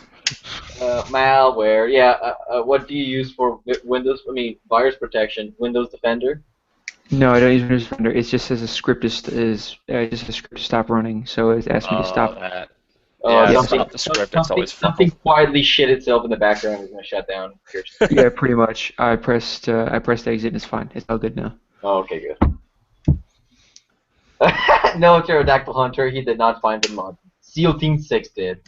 Malware, yeah. What do you use for Windows? I mean, virus protection. Windows Defender. No, I don't use Windows Defender. It just says a script just a script to stop running, so it asks me to stop. That. Oh, Yeah, something, stop the script. It's always something fucked. quietly shit itself in the background is gonna shut down. Yeah, pretty much. I pressed exit and it's fine. It's all good now. Oh, okay, good. No, Pterodactyl Hunter, he did not find the mod. SEAL Team 6 did.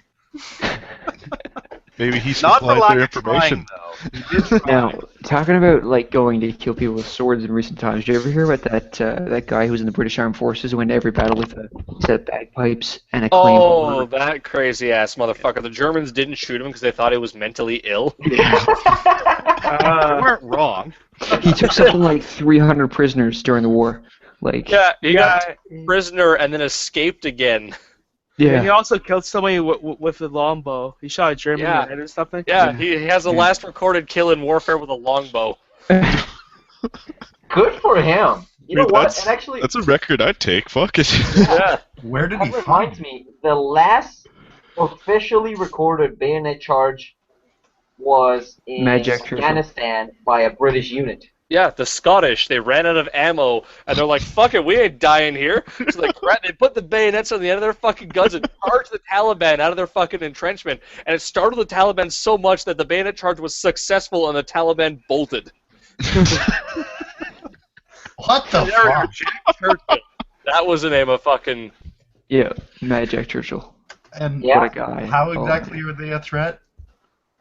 Maybe he Not for supplied lack their of trying, information. though. He did try. Now, talking about like going to kill people with swords in recent times, did you ever hear about that guy who was in the British Armed Forces who went to every battle with a set of bagpipes and a claim? Oh, that crazy ass motherfucker. The Germans didn't shoot him because they thought he was mentally ill. You weren't wrong. He took something like 300 prisoners during the war. Like, Yeah, he got prisoner and then escaped again. And he yeah, also killed somebody with a longbow. He shot a German in the head or something. Yeah, he has the last recorded kill in warfare with a longbow. Good for him. You know what? That's, And actually, that's a record I'd take. Fuck it. Yeah. Where did he that find reminds me, the last officially recorded bayonet charge was in Mad Jack Churchill. Afghanistan by a British unit. Yeah, the Scottish, they ran out of ammo, and they're like, fuck it, we ain't dying here. So they put the bayonets on the end of their fucking guns and charged the Taliban out of their fucking entrenchment. And it startled the Taliban so much that the bayonet charge was successful and the Taliban bolted. What the fuck? Jack Churchill. That was the name of fucking... yeah, Mad Jack Churchill. And Yeah. What a guy. how Oh, exactly are they a threat?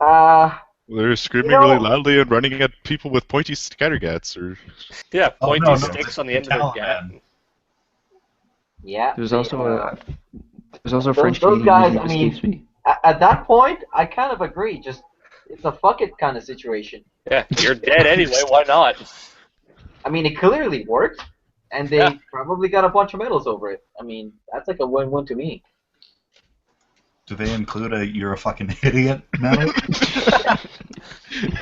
They're screaming You know- really loudly and running at people with pointy scattergats, or Yeah, Oh, pointy no, sticks on the end of their gat. Taliban. Yeah. There's also a those French guys, Canadian who I mean- escapes me. At that point, I kind of agree. Just, it's a fuck it kind of situation. Yeah, you're dead anyway, why not? I mean, it clearly worked, and they Yeah. probably got a bunch of medals over it. I mean, that's like a win-win to me. Do they include a "you're a fucking idiot" medal?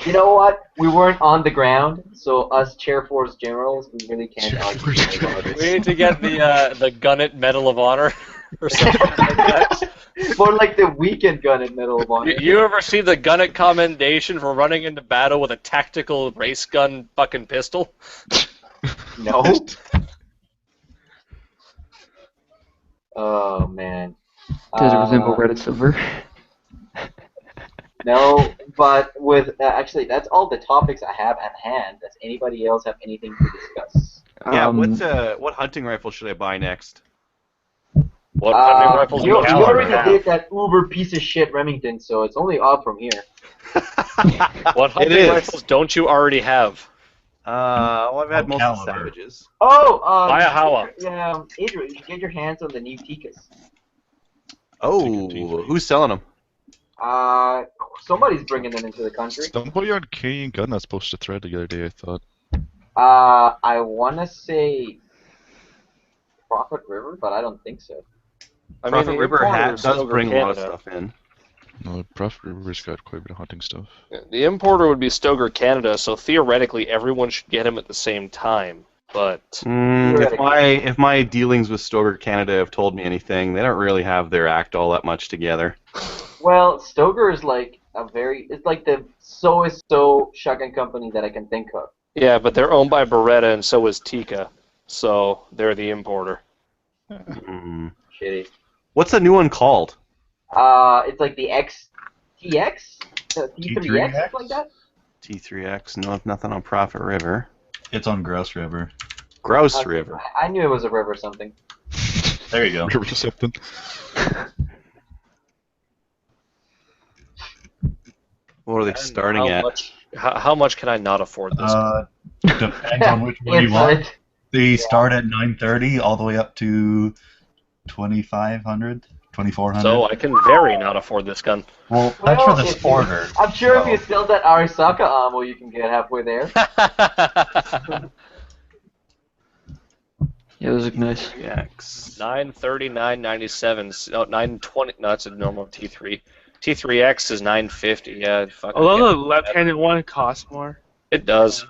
You know what? We weren't on the ground, so us Chair Force generals, we really can't Chair argue Force about We it. need to get the Gunnet Medal of Honor or something like that. For like the weekend gunnet medal of honor. You ever see the Gunnet commendation for running into battle with a tactical race gun fucking pistol? No. Oh man. Does it resemble red and silver? No, but with actually, that's all the topics I have at hand. Does anybody else have anything to discuss? Yeah, what hunting rifle should I buy next? What hunting rifles do you you have? already did that uber piece of shit Remington, so it's only up from here. What hunting is. rifles don't you already have? Well, I've had most of the Caliber. Savages. Oh, Buy a Hawa. Yeah, Adrian, you should get your hands on the new Tikas. Oh, who's selling them? Somebody's bringing them into the country. somebody on Canadian Gun that's posted a thread the other day, I thought. I wanna say Prophet River, but I don't think so. I Prophet the River importer does is Stoker bring a lot of Canada. stuff in. No, Prophet River's got quite a bit of hunting stuff. The importer would be Stoker Canada, so theoretically everyone should get him at the same time. But If my dealings with Stoker Canada have told me anything, they don't really have their act all that much together. Well, Stoker is like it's like the so shotgun company that I can think of. yeah, but they're owned by Beretta and so is Tika, so they're the importer. Mm. Shitty. What's the new one called? It's like the XTX, the T3X, something like that. T3X. No, nothing on Prophet River. It's on Grouse River. Grouse River. I knew it was a river or something. There you go. River something. What are they starting at? How much can I not afford this? Depends on which one you want. They start at $930 all the way up to $2,500, $2,400. So I can very not afford this gun. Well, that's for the Sporter. I'm sure if so- you sell that Arisaka ammo, you can get halfway there. Yeah, those look nice. X. 930, 997. No, 920. No, that's a normal T3. T3X is 950. Yeah, fucking. Although the left-handed one costs more. It does.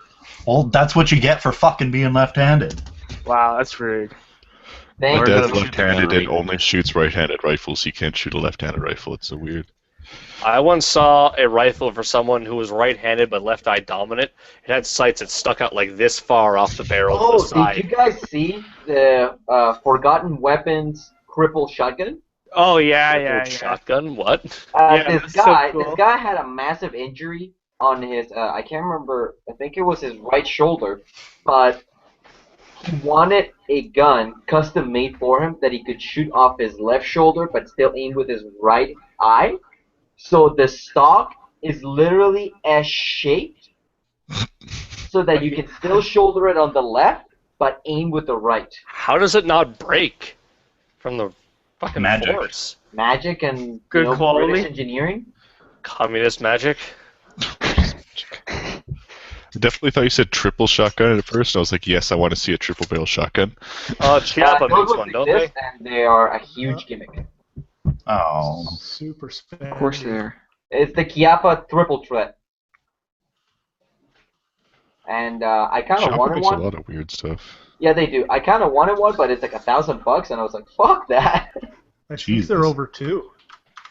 Well, that's what you get for fucking being left-handed. Wow, that's rude. My Thank dad's you. left-handed and only shoots right-handed rifles. He can't shoot a left-handed rifle. It's so weird. I once saw a rifle for someone who was right-handed but left-eye dominant. It had sights that stuck out like this far off the barrel to the Oh, did side. you guys see the Forgotten Weapons cripple shotgun? Oh yeah, Crippled yeah, yeah. Shotgun? What? Yeah, This that's so guy, cool. this guy had a massive injury on his. I can't remember. I think it was his right shoulder, but he wanted a gun custom made for him that he could shoot off his left shoulder, but still aim with his right eye. So the stock is literally S-shaped, so that you can still shoulder it on the left, but aim with the right. How does it not break from the fucking Magic. force? Magic and Good quality. British engineering. Communist magic? I definitely thought you said triple shotgun at first, and I was like, yes, I want to see a triple barrel shotgun. Chiappa Those makes ones one, don't they? exist, and they are a huge gimmick. Oh. Super spandy. Of course they are. It's the Chiappa triple threat. And I kind of Shotgun wanted makes a one. lot of weird stuff. Yeah, they do. I kind of wanted one, but it's like $1,000, and I was like, fuck that. I think Jesus. they're over 2.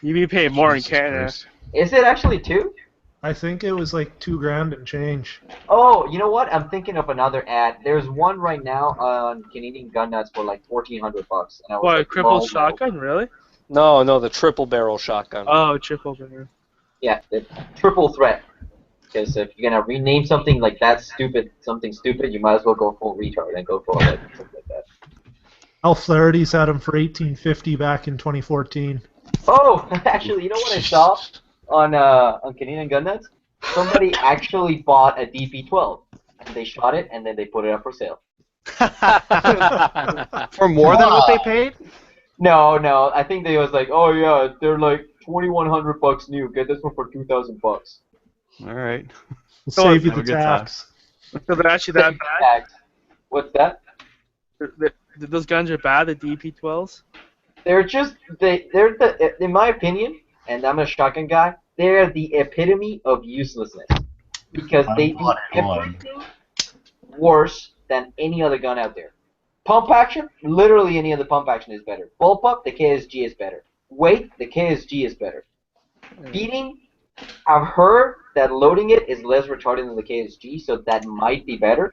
You be paying more in Jesus Canada. Christ. Is it actually 2? I think it was like $2,000 and change. Oh, you know what? I'm thinking of another ad. There's one right now on Canadian Gun Nuts for like $1,400, and I was What, a like, crippled "Whoa, shotgun, really? No, the triple barrel shotgun. Oh, triple barrel. Yeah, the triple threat. Because if you're gonna rename something like that stupid, something stupid, you might as well go full retard and go for like something like that. Elf Flaherty's had them for $1,850 back in 2014. Oh, actually, you know what I saw on Canadian Gun Nuts? Somebody actually bought a DP-12, and they shot it, and then they put it up for sale. For more than what they paid? No, I think they was like, oh yeah, they're like $2,100 new. Get this one for $2,000. All right. We'll So save you have the a good time. tax. So they're actually that bad? What's that? Those guns are bad, the DP-12s? They're the in my opinion, and I'm a shotgun guy, they're the epitome of uselessness. Because they do everything worse than any other gun out there. Pump action, literally any other pump action is better. Bullpup, the KSG is better. Weight, the KSG is better. Feeding, I've heard that loading it is less retarded than the KSG, so that might be better.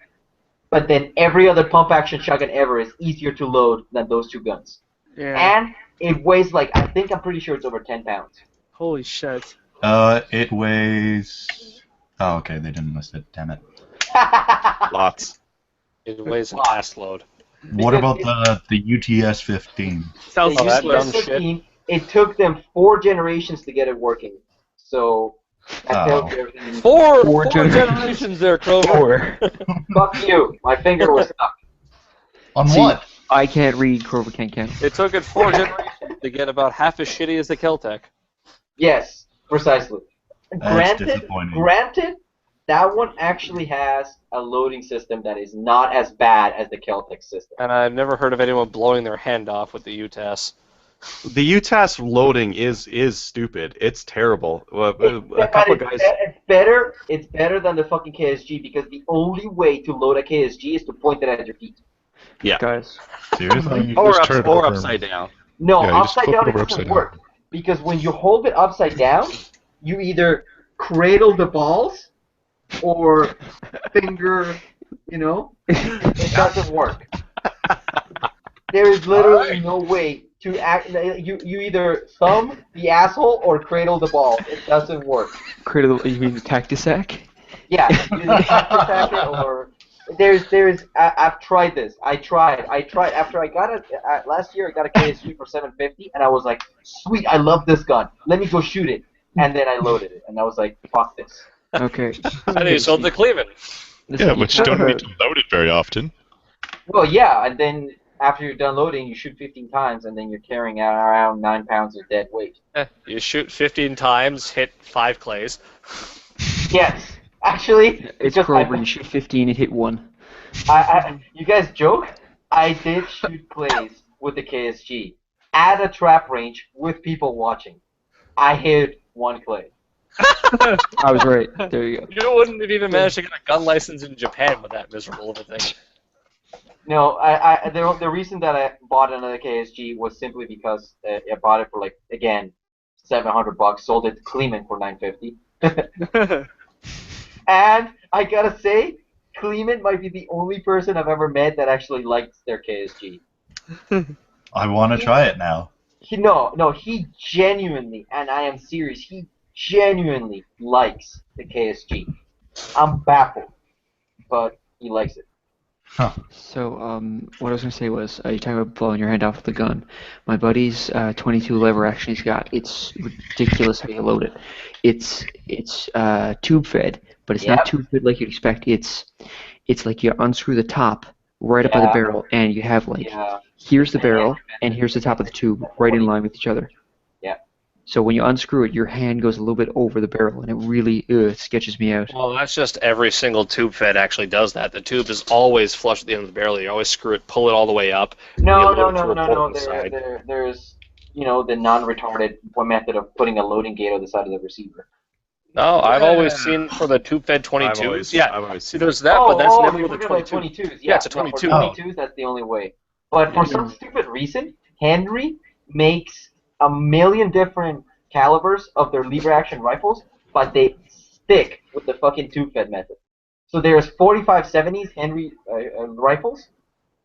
But then every other pump action shotgun ever is easier to load than those two guns. Yeah. And it weighs like, I'm pretty sure it's over 10 pounds. Holy shit. It weighs. Oh, okay, they didn't list it. Damn it. Lots. It weighs an ass load. What about the UTS 15? Sounds Oh, that useless. dumb shit. It took them 4 generations to get it working. So, that tells you everything. Four generations there, Clover. Fuck you. My finger was stuck. On See, what? I can't read Cobra Can. It took it 4 generations to get about half as shitty as the Keltec. Yes, precisely. That's disappointing. Granted, that one actually has a loading system that is not as bad as the Keltec system. And I've never heard of anyone blowing their hand off with the UTAS. The UTAS loading is stupid. It's terrible. A couple guys. It's better than the fucking KSG because the only way to load a KSG is to point it at your feet. Yeah. Guys, Seriously? Or, Just turn it or over. upside down. No, Yeah, you just upside flip down it it over doesn't upside work. Because when you hold it upside down, you either cradle the balls or finger, it doesn't work. There is literally no way to act. You either thumb the asshole or cradle the balls. It doesn't work. Cradle, you mean the Tactisac? Yeah, you either attack it or I've tried this. I tried. After I got it last year, I got a KSG for $750, and I was like, sweet, I love this gun. Let me go shoot it. And then I loaded it, and I was like, fuck this. Okay. And then you sold the Cleveland. Yeah, but you don't need to load it very often. Well, yeah, and then after you're done loading, you shoot 15 times, and then you're carrying around 9 pounds of dead weight. You shoot 15 times, hit 5 clays. Yes, actually, It's just Cobra. You shoot 15 and hit 1. you guys joke? I did shoot clays with the KSG at a trap range with people watching. I hit 1 clay. I was right. There you go. You wouldn't have even managed to get a gun license in Japan with that miserable of a thing. No, the reason that I bought another KSG was simply because I bought it for, like, again, $700. Sold it to Kleeman for $950. And I gotta say, Kleeman might be the only person I've ever met that actually likes their KSG. I want to try it now. He genuinely, and I am serious, he genuinely likes the KSG. I'm baffled, but he likes it. Huh. So, what I was gonna say was, you're talking about blowing your hand off with the gun. My buddy's 22 lever action he's got. It's ridiculous how you load it. It's tube fed, but it's not tube fed like you'd expect. It's like you unscrew the top right up by the barrel, and you have like here's the barrel and here's the top of the tube right in line with each other. Yeah. So when you unscrew it, your hand goes a little bit over the barrel, and it really it sketches me out. Well, that's just every single tube fed actually does that. The tube is always flush at the end of the barrel. You always screw it, pull it all the way up. No. There's the non-retarded method of putting a loading gate on the side of the receiver. No, I've always seen for the tube fed 22s. See, there's that, but that's never the 22s. Yeah, it's a 22. For 22s, that's the only way. But for some stupid reason, Henry makes a million different calibers of their lever action rifles, but they stick with the fucking tube fed method. So there's 4570s Henry rifles.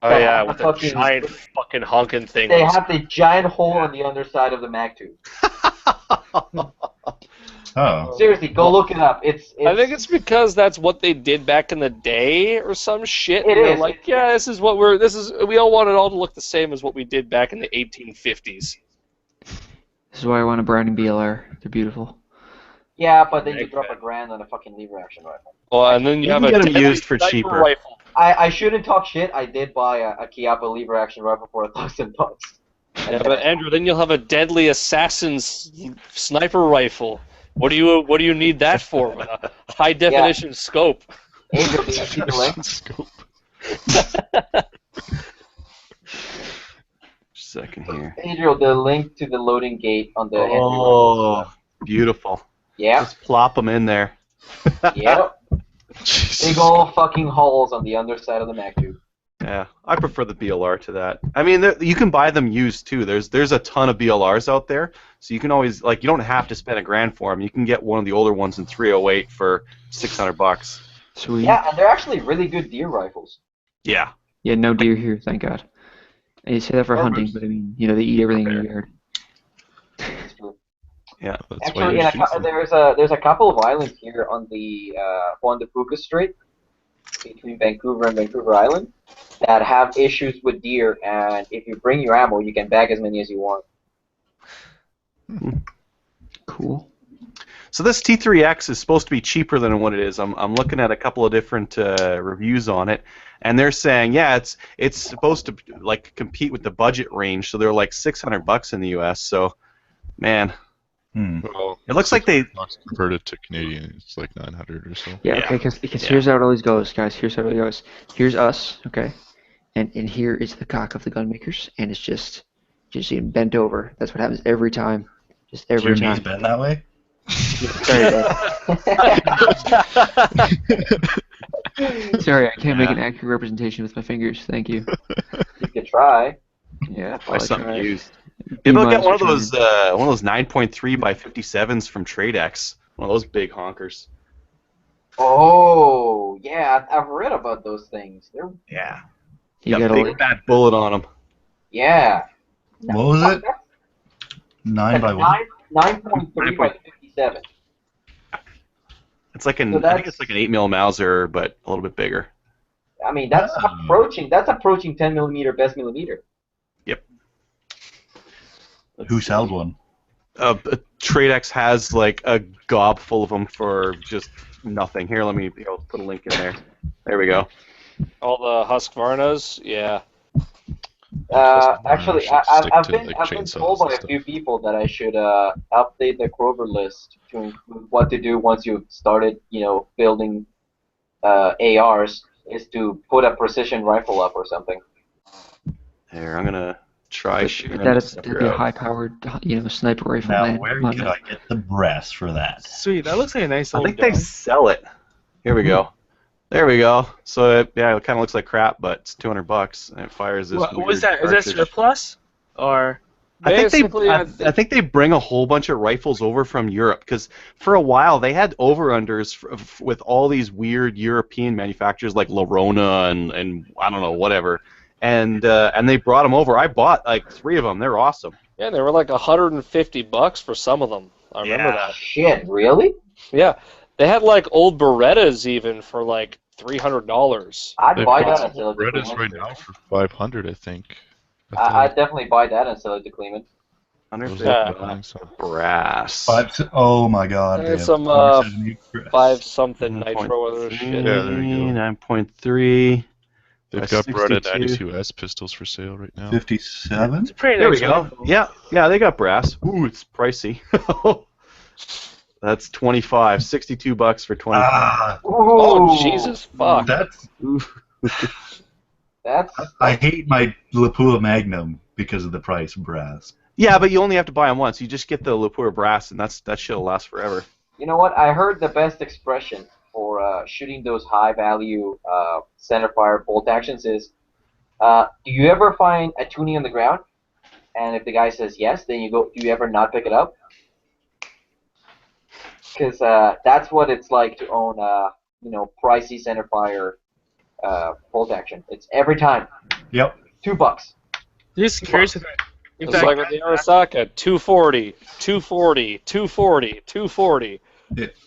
Oh yeah, with the giant fucking honking thing. They have the giant hole on the underside of the mag tube. Oh. Seriously, go look it up. It's I think it's because that's what they did back in the day or some shit. They're like, yeah, this is we all want it all to look the same as what we did back in the 1850s. This is why I want a Browning BLR. They're beautiful. Yeah, but then you drop $1,000 on a fucking lever action rifle. Well, and then you have a get them used for cheaper rifle. I shouldn't talk shit. I did buy a Chiappa lever action rifle for $1,000. Yeah, but Andrew, then you'll have a deadly assassin's sniper rifle. What do you need that for? A high definition scope. Angel, did you see the link? Scope. Second here. Adriel, the link to the loading gate on the Oh, beautiful. Yeah. Just plop them in there. Yep. Big old fucking holes on the underside of the mag tube. Yeah, I prefer the BLR to that. I mean, you can buy them used too. There's a ton of BLRs out there, so you can always you don't have to spend $1,000 for them. You can get one of the older ones in 308 for $600. Sweet. Yeah, and they're actually really good deer rifles. Yeah. Yeah, no deer here, thank God. And you say that for hunting, but I mean, they eat everything in your yard. That's true. Yeah. Actually, there's a couple of islands here on the Juan de Fuca Strait between Vancouver and Vancouver Island that have issues with deer, and if you bring your ammo, you can bag as many as you want. Cool. So this T3X is supposed to be cheaper than what it is. I'm looking at a couple of different reviews on it, and they're saying, yeah, it's supposed to compete with the budget range. So they're like $600 in the U.S. So, man, well, it looks like they converted to Canadian. It's like 900 or so. Yeah, okay, because here's how it always goes, guys. Here's how it goes. Here's us, okay, and here is the cock of the gun makers, and it's just bent over. That's what happens every time. Just every Your time. knees bent that way? Sorry, I can't make an accurate representation with my fingers. Thank you. You could try. Yeah, buy something used. B- Maybe I'll get one of those 9.3 by 57s from TradeX. One of those big honkers. Oh, yeah, I've read about those things. They're You got a big fat bullet on them. Yeah. What was it? 9 by what? 9.3 by 57. It's like I think it's like an 8mm Mauser, but a little bit bigger. I mean, that's approaching 10 millimeter best millimeter. Yep. Who sells one? TradeX has like a gob full of them for just nothing. Here, I'll put a link in there. There we go. All the Husqvarnas, yeah. Actually, I've been told by a few people that I should update the Kroger list to include what to do once you've started, building ARs, is to put a precision rifle up or something. Here, I'm gonna try shooting. That'd be a high-powered, sniper rifle. Now, man. where could I get the brass for that? Sweet, that looks like a nice I old think they sell it. Here we go. There we go. So it kind of looks like crap, but it's $200 and it fires this. What weird was that? Is that cartridge. surplus or? Basically, I think they bring a whole bunch of rifles over from Europe because for a while they had over-unders with all these weird European manufacturers like Lorona and I don't know whatever, and they brought them over. I bought like 3 of them. They're awesome. Yeah, they were like $150 for some of them. I remember that. Shit, really? Yeah, they had like old Berettas even for like $300. I'd They've buy got that and sell it to Berettas Clement. right now for 500, I think. I'd definitely buy that and sell it to Clement. Those Yeah. look nice. Brass. Oh my God. And they have some 478 grass. 5 something nitro other shit. Yeah, there you go. 9.3. They've got Beretta 62. 92S pistols for sale right now. 57. It's a pretty There we nice go. rifle. Yeah, they got brass. Ooh, it's pricey. That's 25. $62 for 25. Ah, Oh, Jesus, fuck. that's. That's I hate my Lapua Magnum because of the price of brass. Yeah, but you only have to buy them once. You just get the Lapua brass, and that shit'll last forever. You know what? I heard the best expression for shooting those high-value centerfire bolt actions is, do you ever find a toonie on the ground? And if the guy says yes, then you go, do you ever not pick it up? Because that's what it's like to own pricey centerfire bolt action. It's every time. Yep. $2. Just curious if It's that like with the Arasaka, 240, 240, 240, 240.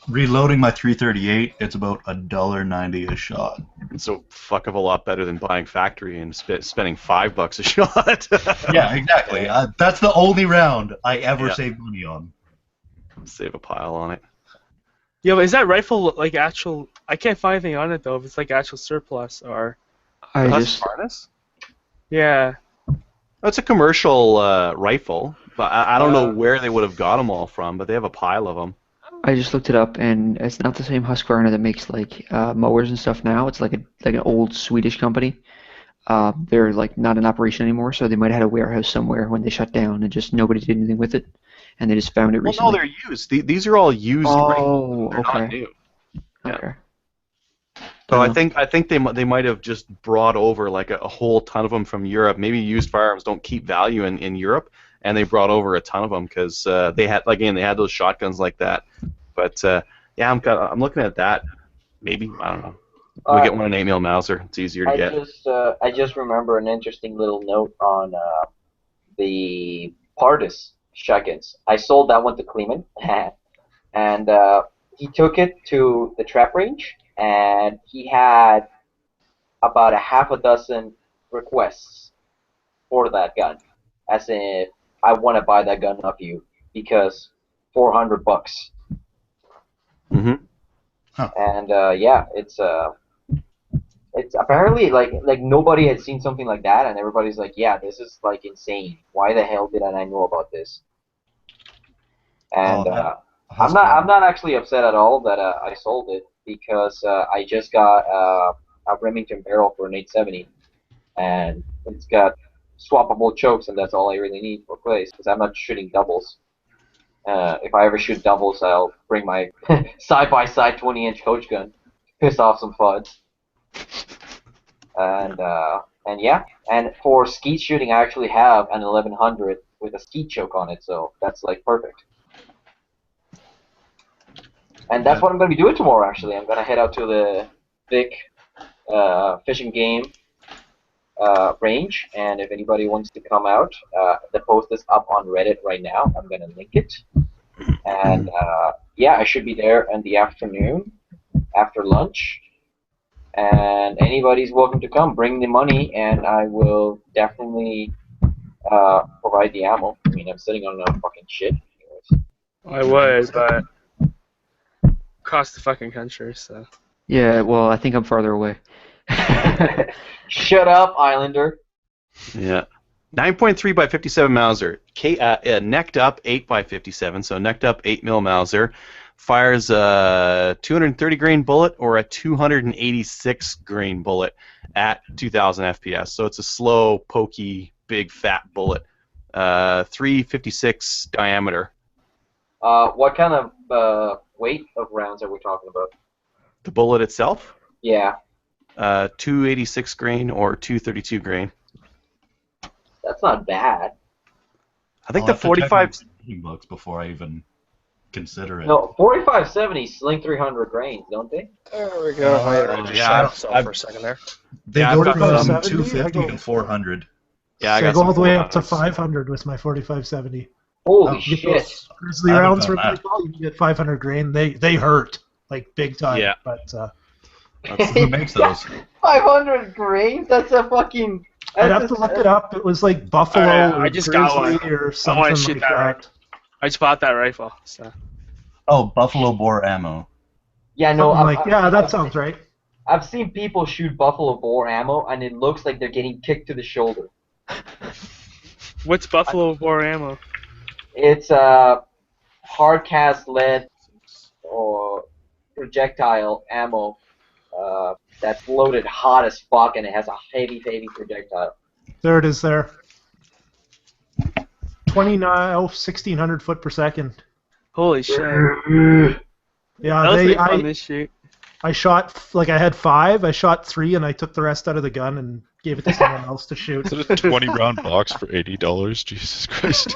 Reloading my 338, it's about $1.90 a shot. So fuck of a lot better than buying factory and spending $5 a shot. Yeah, exactly. That's the only round I ever Yeah. saved money on. Save a pile on it. Yeah, but is that rifle like actual? I can't find anything on it though. If it's like actual surplus or Husqvarna's? yeah. It's a commercial rifle, but I don't know where they would have got them all from, but they have a pile of them. I just looked it up, and it's not the same Husqvarna that makes like mowers and stuff now. It's like an old Swedish company. They're like not in operation anymore, so they might have had a warehouse somewhere when they shut down, and just nobody did anything with it, and they just found it Well, recently. no, they're used. These are all used rifles. They're not okay. new. Yeah. Okay. So I think they might have just brought over like a whole ton of them from Europe. Maybe used firearms don't keep value in Europe, and they brought over a ton of them because they had those shotguns like that. But yeah, I'm looking at that. Maybe I don't know. We get one an 8mm Mauser. It's easier to get. I just remember an interesting little note on the Pardis shotguns. I sold that one to Kleeman, and he took it to the trap range, and he had about a half a dozen requests for that gun, as in, I want to buy that gun off you because $400. Mm-hmm. And yeah, it's apparently like nobody had seen something like that, and everybody's like, yeah, this is like insane. Why the hell didn't I know about this? And I'm not actually upset at all that I sold it, because I just got a Remington barrel for an 870, and it's got swappable chokes, and that's all I really need for plays, because I'm not shooting doubles. If I ever shoot doubles, I'll bring my side-by-side 20-inch coach gun, piss off some fuds. And yeah, and for skeet shooting, I actually have an 1100 with a skeet choke on it, so that's like perfect. And that's what I'm going to be doing tomorrow, actually. I'm going to head out to the Vic Fish and Game range, and if anybody wants to come out, the post is up on Reddit right now. I'm going to link it. And yeah, I should be there in the afternoon, after lunch. And anybody's welcome to come. Bring the money, and I will definitely provide the ammo. I mean, I'm sitting on no fucking shit. I would, but across the fucking country, so. Yeah, well, I think I'm farther away. Shut up, Islander. Yeah. 9.3 by 57 Mauser. Necked up 8 by 57, so necked up 8mm Mauser. Fires a 230 grain bullet or a 286 grain bullet at 2000 FPS. So it's a slow, pokey, big, fat bullet. 356 diameter. What kind of weight of rounds are we talking about? The bullet itself? Yeah. 286 grain or 232 grain. That's not bad. I think I'll the have to check my 45. books before I even consider it. No, 4570 sling 300 grains, don't they? There we go. I just yeah, shot myself for a second there. They Yeah, go I've got from 4570, 250 I to 400. Yeah, I So got go some all the way up to 400s. 500 with my 4570. Holy You get shit. those grizzly I haven't rounds done from that. people, you can get 500 grain. They hurt like big time. Yeah. But Who makes those? 500 grains? That's a fucking... I'd that's have to a- look it up. It was like buffalo Alright, or I just got grizzly one. or I something wanna shoot like that right. that. I just bought that rifle. So. Oh, buffalo bore ammo. Yeah, no, Something like, yeah, that sounds right. I've seen people shoot buffalo bore ammo, and it looks like they're getting kicked to the shoulder. What's buffalo bore ammo? It's hard cast lead or projectile ammo that's loaded hot as fuck, and it has a heavy projectile. There it is there. 1600 foot per second. Holy shit. Yeah, That was pretty fun this shoot. I shot, like I had 5, I shot 3, and I took the rest out of the gun and gave it to someone else to shoot. Is it a 20-round box for $80? Jesus Christ.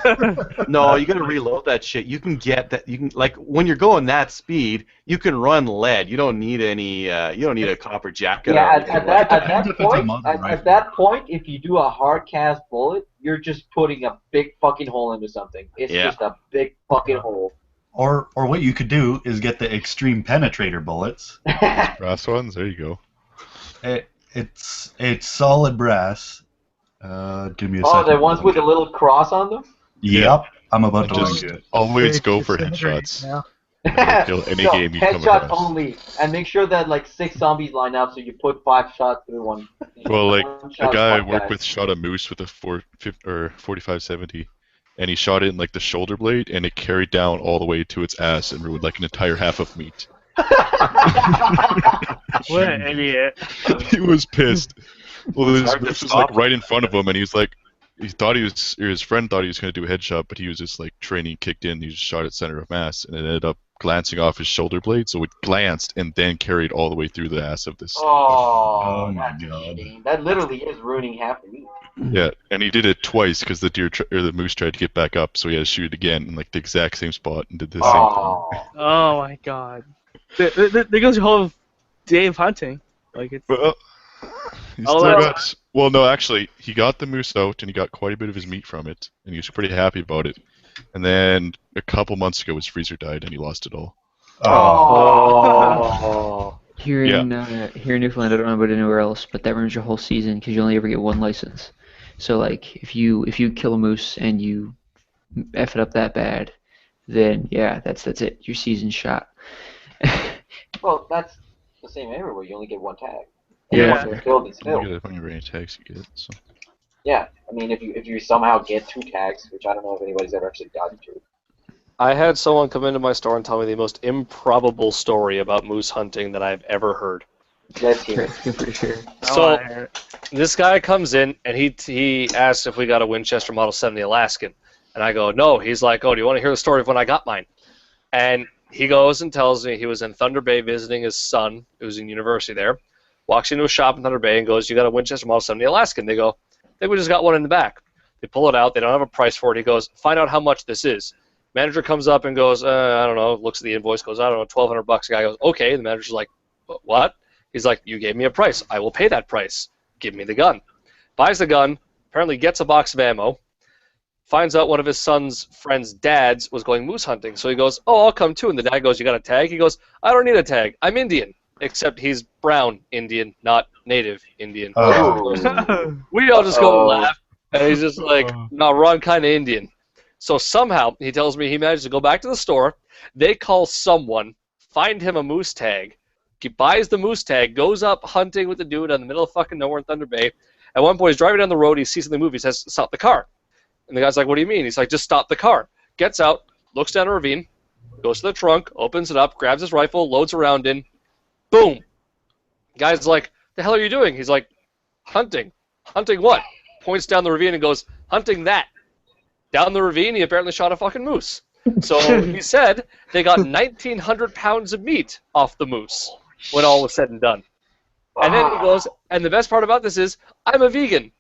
No, you gotta reload that shit. You can get that. You can like when you're going that speed, you can run lead. You don't need any. You don't need a copper jacket. Yeah, or at anything that, like at that point, at that point, if you do a hard cast bullet, you're just putting a big fucking hole into something. It's Yeah. just a big fucking hole. Or what you could do is get the extreme penetrator bullets. Brass ones? There you go. It's solid brass. Give me a second. Oh, the ones with a little cross on them? Yep, I'm about to Just link it. always go It's for disintegrating, headshots. Yeah. Kill any So, game you come headshots across. only, and make sure that like 6 zombies line up, so you put 5 shots through one. Well, like One a shot guy I fuck worked guys. with shot a moose with a 4570, and he shot it in like the shoulder blade, and it carried down all the way to its ass and ruined like an entire half of meat. What an idiot. He was pissed. Well, this hard to moose was stop like right in front of him, and he was like, he thought he was, or his friend thought he was going to do a headshot, but he was just like training kicked in. He just shot at center of mass, and it ended up glancing off his shoulder blade, so it glanced and then carried all the way through the ass of this. Oh, Oh my that's a God. shame. That literally is ruining half the meat. Yeah, and he did it twice because the or the moose tried to get back up, so he had to shoot it again in like the exact same spot and did the same thing. Oh. Oh my god. There goes your whole day of hunting. Like it's. Well, he Oh, still that's- got. Well, no, actually, he got the moose out and he got quite a bit of his meat from it, and he was pretty happy about it. And then a couple months ago, his freezer died and he lost it all. Oh. Here in Newfoundland, I don't know about anywhere else, but that ruins your whole season because you only ever get one license. So like, if you kill a moose and you f it up that bad, then yeah, that's it. Your season's shot. Well, that's the same everywhere. You only get one tag. Yeah. Once it's filled, it's You filled. get it how many tags you get. So. Yeah, I mean, if you somehow get 2 tags, which I don't know if anybody's ever actually gotten to. I had someone come into my store and tell me the most improbable story about moose hunting that I've ever heard. Let's hear it. Feel free to share. So this guy comes in and he asks if we got a Winchester Model 70 Alaskan, and I go no. He's like, oh, do you want to hear the story of when I got mine? And he goes and tells me he was in Thunder Bay visiting his son, who's in university there. Walks into a shop in Thunder Bay and goes, you got a Winchester Model 70 Alaskan? They go, I think we just got one in the back. They pull it out. They don't have a price for it. He goes, find out how much this is. Manager comes up and goes, I don't know. Looks at the invoice, goes, I don't know, $1,200. The guy goes, okay. The manager's like, what? He's like, you gave me a price. I will pay that price. Give me the gun. Buys the gun. Apparently gets a box of ammo. Finds out one of his son's friend's dads was going moose hunting. So he goes, oh, I'll come too. And the dad goes, you got a tag? He goes, I don't need a tag. I'm Indian. Except he's brown Indian, not native Indian. Oh. We all just go and laugh. And he's just like, no, wrong kind of Indian. So somehow, he tells me he managed to go back to the store. They call someone, find him a moose tag. He buys the moose tag, goes up hunting with the dude in the middle of fucking nowhere in Thunder Bay. At one point, he's driving down the road. He sees in the movie, he says, stop the car. And the guy's like, what do you mean? He's like, just stop the car. Gets out, looks down a ravine, goes to the trunk, opens it up, grabs his rifle, loads a round in. Boom. Guy's like, the hell are you doing? He's like, hunting. Hunting what? Points down the ravine and goes, hunting that. Down the ravine, he apparently shot a fucking moose. So he said they got 1,900 pounds of meat off the moose when all was said and done. And then he goes, and the best part about this is, I'm a vegan.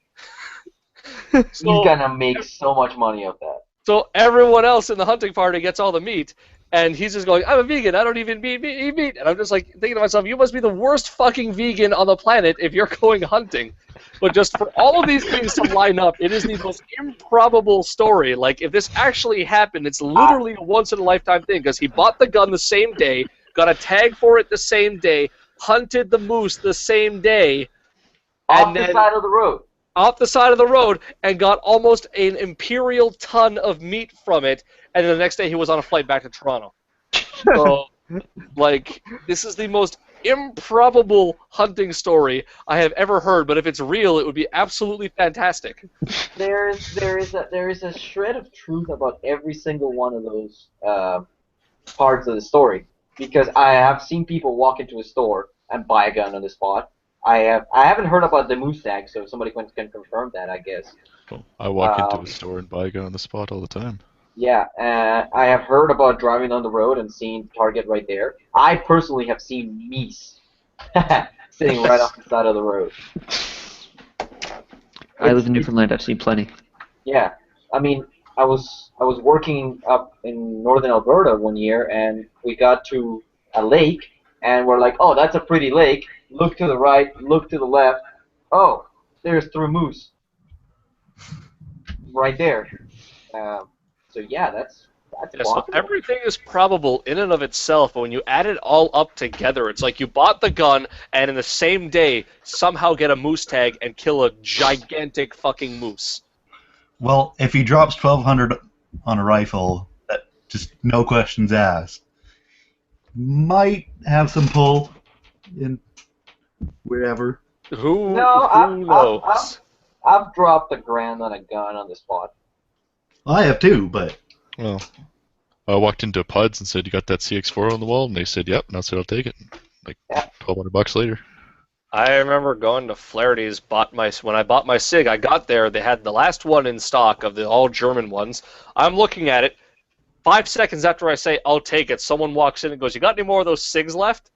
He's gonna make so much money off that. So everyone else in the hunting party gets all the meat, and he's just going, I'm a vegan, I don't even eat meat. And I'm just like thinking to myself, you must be the worst fucking vegan on the planet if you're going hunting. But just for all of these things to line up, it is the most improbable story. Like, if this actually happened, it's literally a once-in-a-lifetime thing, because he bought the gun the same day, got a tag for it the same day, hunted the moose the same day, Off the side of the road. Off the side of the road, and got almost an imperial ton of meat from it, and then the next day he was on a flight back to Toronto. So, like, this is the most improbable hunting story I have ever heard, but if it's real, it would be absolutely fantastic. There is a shred of truth about every single one of those parts of the story, because I have seen people walk into a store and buy a gun on the spot. I haven't heard about the moose tag, so somebody can confirm that, I guess. Well, I walk into a store and buy a gun on the spot all the time. Yeah, I have heard about driving on the road and seeing target right there. I personally have seen meese sitting right off the side of the road. I live in Newfoundland. I've seen plenty. Yeah, I mean, I was working up in northern Alberta one year, and we got to a lake, and we're like, oh, that's a pretty lake. Look to the right, look to the left. Oh, there's 3 moose right there. So yeah, that's Yeah, so possible. everything is probable in and of itself, but when you add it all up together, it's like you bought the gun and in the same day somehow get a moose tag and kill a gigantic fucking moose. Well, if he drops 1,200 on a rifle, that just no questions asked, might have some pull in wherever. Who No, knows? I've dropped $1,000 on a gun on the spot. Well, I have too, but Well, I walked into PUDS and said, "You got that CX4 on the wall?" And they said, "Yep." And I said, "I'll take it." Like $1,200 later. I remember going to Flaherty's, when I bought my SIG, I got there, they had the last one in stock of the all German ones. I'm looking at it. 5 seconds after I say, I'll take it, someone walks in and goes, you got any more of those SIGs left?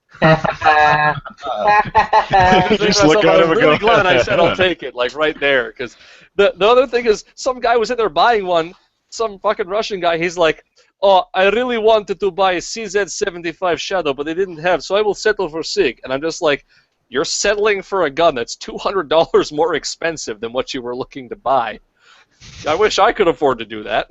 Just look at him I'm and really go, glad I said I'll take it, like right there. Because the other thing is, some guy was in there buying one, some fucking Russian guy, he's like, oh, I really wanted to buy a CZ75 Shadow, but they didn't have, so I will settle for SIG. And I'm just like, you're settling for a gun that's $200 more expensive than what you were looking to buy. I wish I could afford to do that.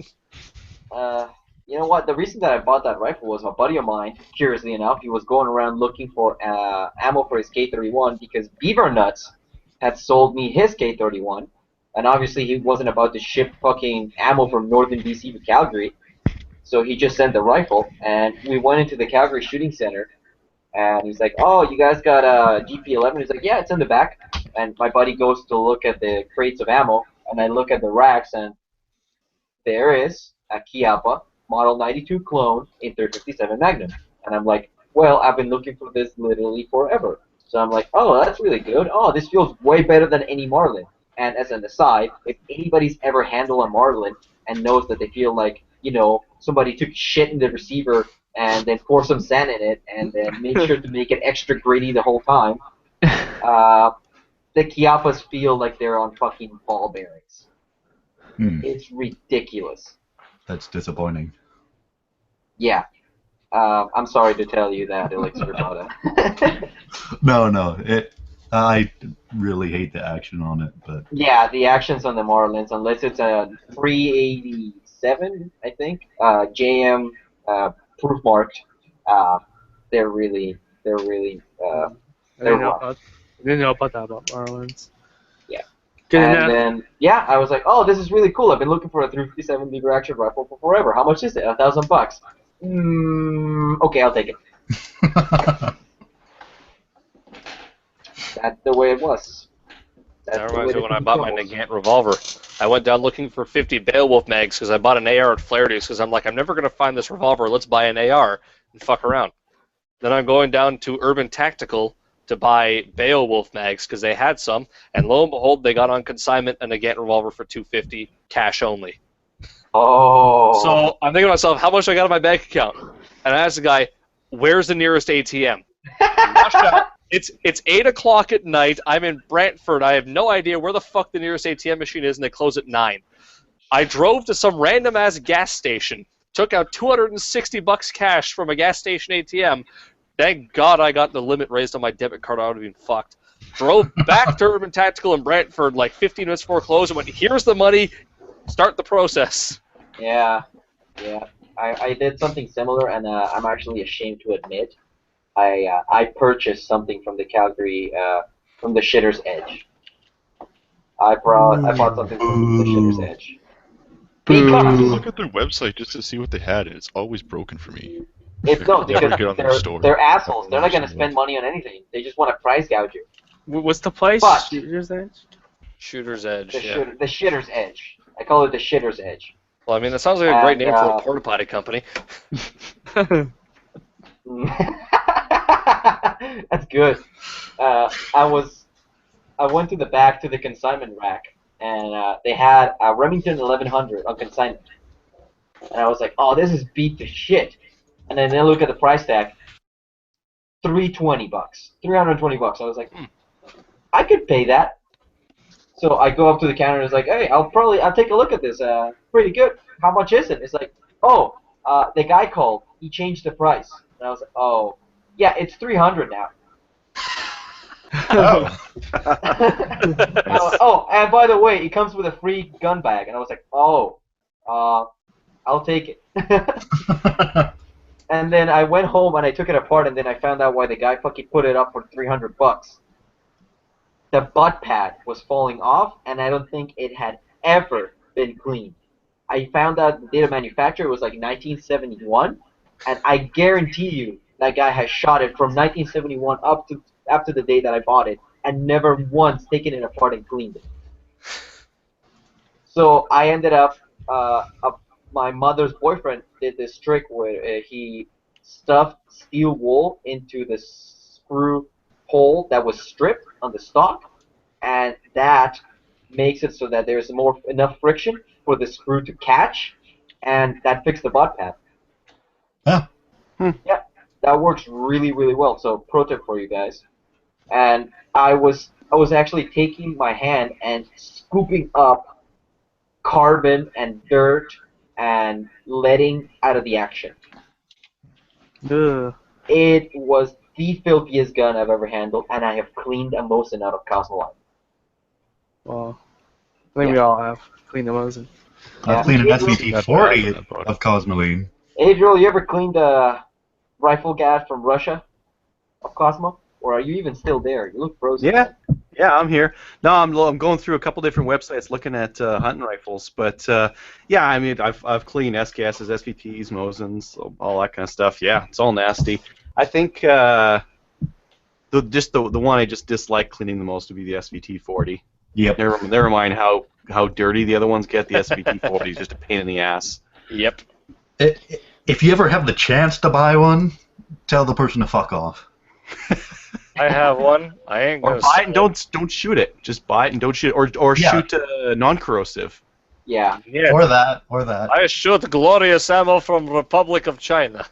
You know what? The reason that I bought that rifle was a buddy of mine, curiously enough, he was going around looking for ammo for his K31 because Beaver Nuts had sold me his K31, and obviously he wasn't about to ship fucking ammo from northern BC to Calgary, so he just sent the rifle, and we went into the Calgary Shooting Center, and he's like, oh, you guys got a GP11? He's like, yeah, it's in the back. And my buddy goes to look at the crates of ammo, and I look at the racks, and there is a Chiappa Model 92 clone in 357 Magnum. And I'm like, well, I've been looking for this literally forever. So I'm like, oh, that's really good. Oh, this feels way better than any Marlin. And as an aside, if anybody's ever handled a Marlin and knows that they feel like, you know, somebody took shit in the receiver and then pour some sand in it and then make sure to make it extra gritty the whole time, the Chiappas feel like they're on fucking ball bearings. It's ridiculous. That's disappointing. Yeah. I'm sorry to tell you that, Elixir Bada. No. I really hate the action on it, but Yeah, the actions on the Marlins, unless it's a 387, I think, JM proof marked, they're really I didn't know about that about Marlins. Yeah. Good and enough. then, yeah, I was like, oh, this is really cool. I've been looking for a 357 lever action rifle for forever. How much is it? $1,000. Okay, I'll take it. That's the way it was. That reminds me when I bought my Nagant revolver. I went down looking for 50 Beowulf mags because I bought an AR at Flaherty's because I'm like, I'm never going to find this revolver. Let's buy an AR and fuck around. Then I'm going down to Urban Tactical to buy Beowulf mags because they had some, and lo and behold, they got on consignment a Nagant revolver for $250, cash only. Oh. So I'm thinking to myself, how much I got in my bank account? And I asked the guy, where's the nearest ATM? It's 8 o'clock at night. I'm in Brantford. I have no idea where the fuck the nearest ATM machine is, and they close at 9. I drove to some random ass gas station, took out $260 cash from a gas station ATM. Thank God I got the limit raised on my debit card. I would have been fucked. Drove back to Urban Tactical in Brantford like 15 minutes before close and went, here's the money, start the process. Yeah. I did something similar, and I'm actually ashamed to admit I purchased something from the Calgary from the Shitter's Edge. I bought something from the Shitter's Edge. Because Look at their website just to see what they had, and it's always broken for me. it's no, Never because get on their store. they're assholes. They're not gonna spend money on anything. They just want to price gouge you. What's the place? But- Shooter's Edge? Shooter's Edge, The, yeah. the Shitter's Edge. I call it the Shitter's Edge. Well, I mean, that sounds like a great And, name for a porta potty company. That's good. I went to the back to the consignment rack, and they had a Remington 1100 on consignment. And I was like, oh, this is beat to shit. And then I look at the price tag, $320, $320. I was like, I could pay that. So I go up to the counter and it's like, hey, I'll take a look at this. Pretty good. How much is it? It's like, oh, the guy called. He changed the price. And I was like, oh, yeah, it's $300 now. Oh, and by the way, it comes with a free gun bag. And I was like, oh, I'll take it. And then I went home and I took it apart, and then I found out why the guy fucking put it up for $300. The butt pad was falling off, and I don't think it had ever been cleaned. I found out the date of manufacture was like 1971, and I guarantee you that guy has shot it from 1971 up to after the day that I bought it, and never once taken it apart and cleaned it. So I ended up, my mother's boyfriend did this trick where he stuffed steel wool into the screw hole that was stripped on the stock, and that makes it so that there's enough friction for the screw to catch, and that fixed the butt pad. Huh. Yeah, that works really, really well. So pro tip for you guys. And I was actually taking my hand and scooping up carbon and dirt and leading out of the action. Ugh. It was the filthiest gun I've ever handled, and I have cleaned a Mosin out of Cosmoline. Well, I think we all have cleaned the Mosin. I've cleaned an Yeah. SVT-40 of Cosmoline. Adriel, you ever cleaned a rifle gas from Russia of Cosmo? Or are you even still there? You look frozen. Yeah, I'm here. No, I'm going through a couple different websites looking at hunting rifles, but yeah, I mean, I've cleaned SGASs, SVTs, Mosins, all that kind of stuff. Yeah, it's all nasty. I think the one I just dislike cleaning the most would be the SVT-40. Yep. Never mind how dirty the other ones get. The SVT-40 is just a pain in the ass. Yep. If you ever have the chance to buy one, tell the person to fuck off. I have one. I ain't Or gonna buy it sell and don't shoot it. Just buy it and don't shoot it. Or Yeah. shoot non-corrosive. Yeah. Yeah. Or that. I shoot glorious ammo from Republic of China.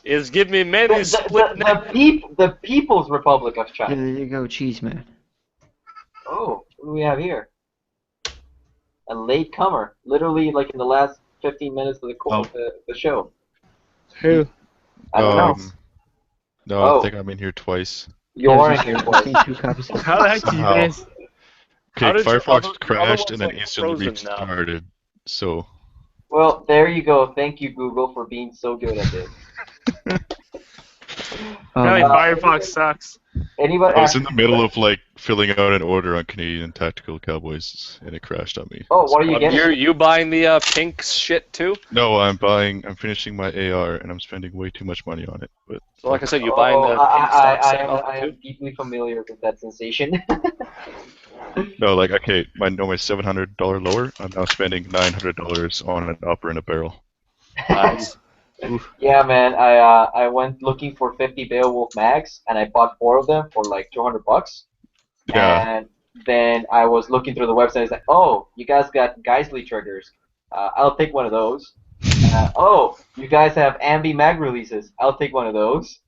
Is give me many split the People's Republic of There China. you go, cheese man. Oh, what do we have here? A late comer. Literally, like in the last 15 minutes of the show. Who? I don't know. No, Oh. I think I'm in here twice. You are in here, boys. Two copies. How the heck do you Somehow. guys? Okay, How did your Firefox other crashed ones, and then like, instantly frozen now? restarted. So Well, there you go. Thank you, Google, for being so good at this. Apparently Um, Firefox sucks. Anybody? I was in the middle of like filling out an order on Canadian Tactical Cowboys, and it crashed on me. Oh, what are you getting? You buying the pink shit too? No, I'm finishing my AR, and I'm spending way too much money on it. But So like I said, you buying the pink I stock am set too? deeply familiar with that sensation. no, like okay, my $700 lower. I'm now spending $900 on an upper and a barrel. Nice. Yeah, man. I went looking for 50 Beowulf mags, and I bought 4 of them for like $200. Yeah. And then I was looking through the website. It's like, oh, you guys got Geisley triggers. I'll take one of those. Oh, you guys have Ambi mag releases. I'll take one of those.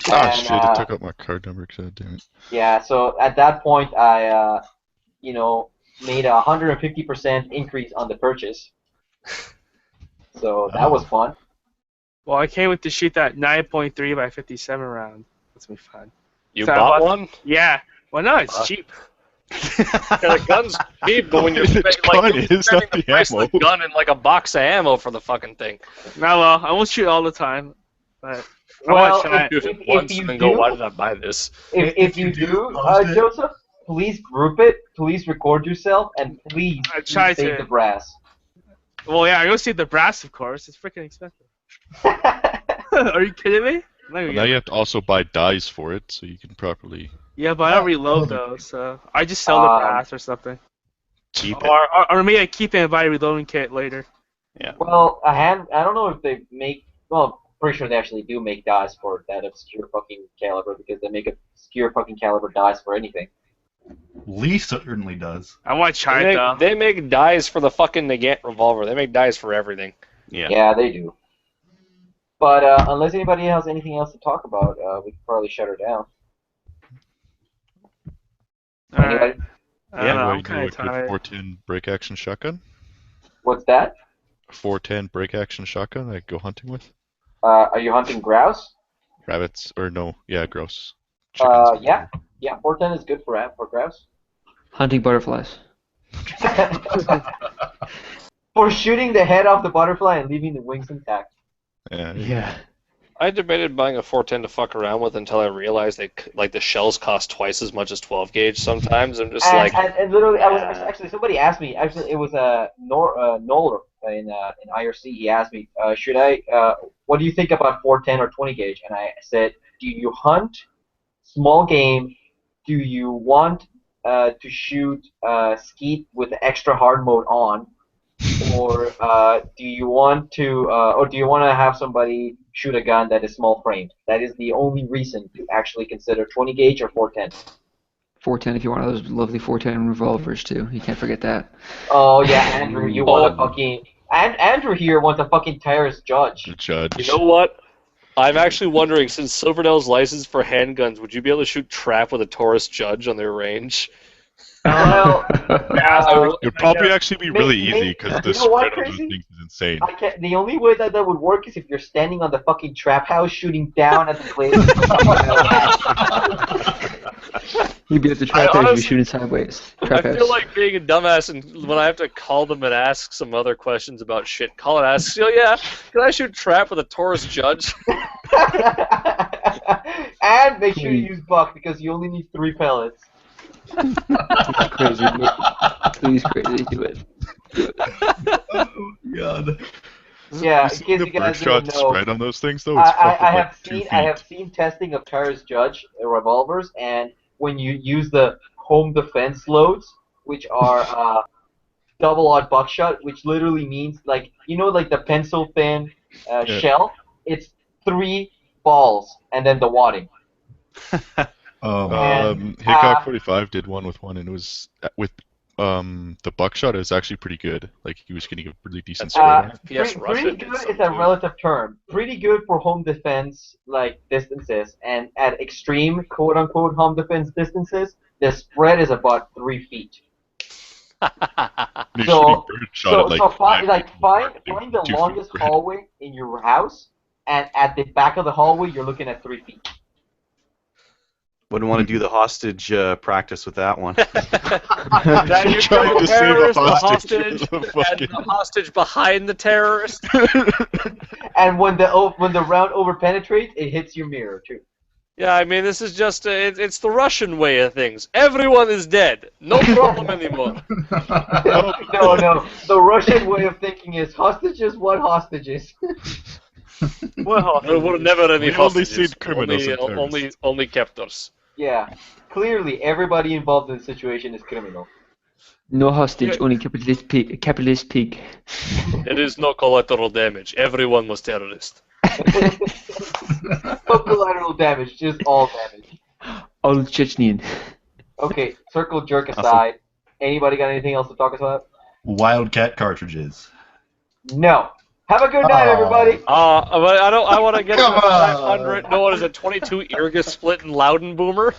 Ah, shit! It took out my card number. God damn it. Yeah. So at that point, I, you know, made a 150% increase on the purchase. So that was fun. Well, I can't wait to shoot that 9.3 by 57 round. That's gonna be fun. You So I bought bought- one? Yeah. Well, no, it's cheap. Yeah, the gun's cheap, but when you're The gun is spending not the the price of ammo. the gun and like a box of ammo for the fucking thing. No, well, I won't shoot all the time, but I Well, want to try it. Do it If once you and then go, do- why did I buy this? If you do, post it. Joseph, please group it, please record yourself, and please I try save to. the brass. Well, yeah, I go see the brass, of course. It's freaking expensive. Are you kidding me? I'm not Well, gonna now get- you have to also buy dies for it, so you can properly. Yeah, but I don't reload those, so I just sell the brass or something. Keep it. Or maybe I keep it and buy a reloading kit later. Well, I don't know if they make. Well, pretty sure they actually do make dies for that obscure fucking caliber because they make obscure fucking caliber dies for anything. Lee certainly does. I want to try it though. They make dies for the fucking Nagant revolver. They make dies for everything. Yeah. Yeah, they do. But unless anybody has anything else to talk about, we can probably shut her down. Alright. I don't know, Anyway, I'm you kind know of a good tired. 410 break action shotgun? What's that? 410 break action shotgun I go hunting with? Are you hunting grouse? Rabbits, or no, yeah, grouse. Yeah. Yeah, 410 is good for grouse. Hunting butterflies. For shooting the head off the butterfly and leaving the wings intact. Yeah. Yeah. I debated buying a 410 to fuck around with until I realized like the shells cost twice as much as 12 gauge sometimes. I'm just like, And literally, I was actually somebody asked me. Actually, it was Noel in IRC. He asked me, should I? What do you think about 410 or 20 gauge? And I said, do you hunt small game? Do you want to shoot skeet with the extra hard mode on, or do you want to have somebody shoot a gun that is small framed? That is the only reason to actually consider 20 gauge or 410. 410 if you want those lovely 410 revolvers too. You can't forget that. Oh yeah, Andrew, you want a fucking Andrew here wants a fucking Tyrus Judge. The judge. you know what? I'm actually wondering, since Silverdale's licensed for handguns, would you be able to shoot trap with a Taurus Judge on their range? Well, It would probably actually be really Maybe- easy because the you know what, spread on those Crazy? things is insane. I can't, the only way that would work is if you're standing on the fucking trap house shooting down at the place. You'd be at the trap house, you'd be shooting sideways. I Trap house. feel like being a dumbass, and when I have to call them and ask some other questions about shit, call and ask, so yeah, can I shoot trap with a Taurus Judge? And make sure you use buck because you only need 3 pellets. It's crazy. Please, crazy, do it. Oh, God. Yeah, in You see case the you guys birdshot didn't know, spread on those things though? It's fucking I like have 2 seen feet. I have seen testing of Tyrus Judge revolvers, and when you use the home defense loads, which are double odd buckshot, which literally means like like the pencil thin Yeah. shell, it's 3 balls and then the wadding. Oh, And, Hickok 45 did one with one, and it was with the buckshot. It was actually pretty good. Like he was getting a really decent spread on it. FPS pretty Russia did good some is a too. relative term. Pretty good for home defense like distances, and at extreme quote unquote home defense distances, the spread is about 3 feet. You're So- shooting birdshot at like find 5 feet apart, find the 2 feet longest spread. hallway in your house, and at the back of the hallway you're looking at 3 feet. Wouldn't want to do the hostage practice with that one. Then you Trying kill the to save a terrorist, the hostage. hostage, and the hostage behind the terrorist. And when the round over penetrates, it hits your mirror too. Yeah, I mean, this is just it's the Russian way of things. Everyone is dead. No problem anymore. No. The Russian way of thinking is hostages. What hostages? Well, There were never any We only hostages. seen criminals and only captors. Yeah, clearly everybody involved in the situation is criminal. No hostage, only capitalist pig. Capitalist pig. There is no collateral damage. Everyone was terrorist. No collateral damage, just all damage. All Chechnyan. Okay, circle jerk aside. Anybody got anything else to talk about? Wildcat cartridges. No. Have a good night, Oh. everybody. But I want to get Come to the on. 500. No, what is it? 22 Irga split and Loudon boomer.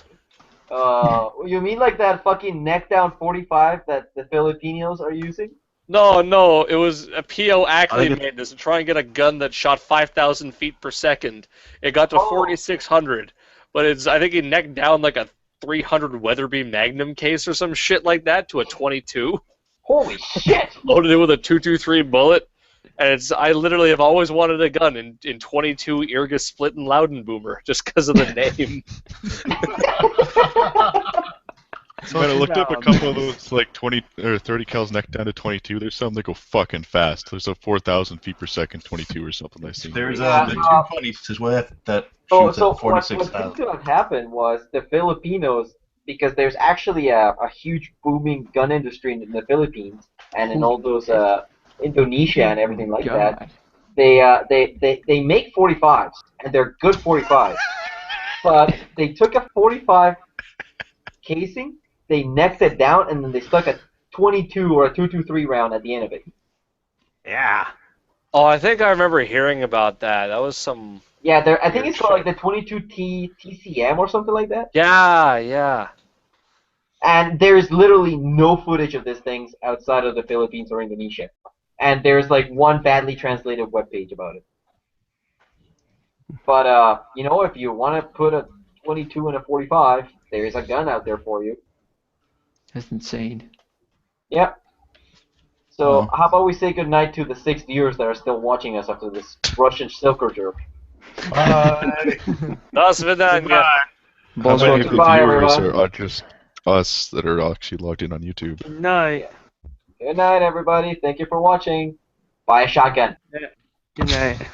You mean like that fucking neck down 45 that the Filipinos are using? No, it was a PO I actually think made this to try and get a gun that shot 5,000 feet per second. It got to 4,600, but I think he necked down like a 300 Weatherby Magnum case or some shit like that to a 22. Holy shit! Loaded it with a 223 bullet, and I literally have always wanted a gun in 22 Irga Split and Loudon Boomer just because of the name. Man, I looked up a couple of those like 20 or 30 cals neck down to 22. There's some that go fucking fast. There's a 4,000 feet per second 22 or something I seen. There's Yeah, the 220s with that shoots So at what 46,000. seems to have happened was the Filipinos, because there's actually a huge booming gun industry in the Philippines and in all those Indonesia and everything like that. They make 45s and they're good 45s, but they took a 45 casing, they necked it down, and then they stuck a 22 or a 223 round at the end of it. Yeah. Oh, I think I remember hearing about that. That was some. Yeah, I think Weird it's called like shit. the 22T TCM or something like that. Yeah. And there's literally no footage of these things outside of the Philippines or Indonesia. And there's like one badly translated webpage about it. But if you want to put a 22 and a 45, there is a gun out there for you. That's insane. Yep. So Oh. how about we say goodnight to the 6 viewers that are still watching us after this Russian silker jerk? Bye. That's Vidania. How Bonsoir many to of the Bye, viewers everyone. are just us that are actually logged in on YouTube? Night. Good night, everybody. Thank you for watching. Buy a shotgun. Good night.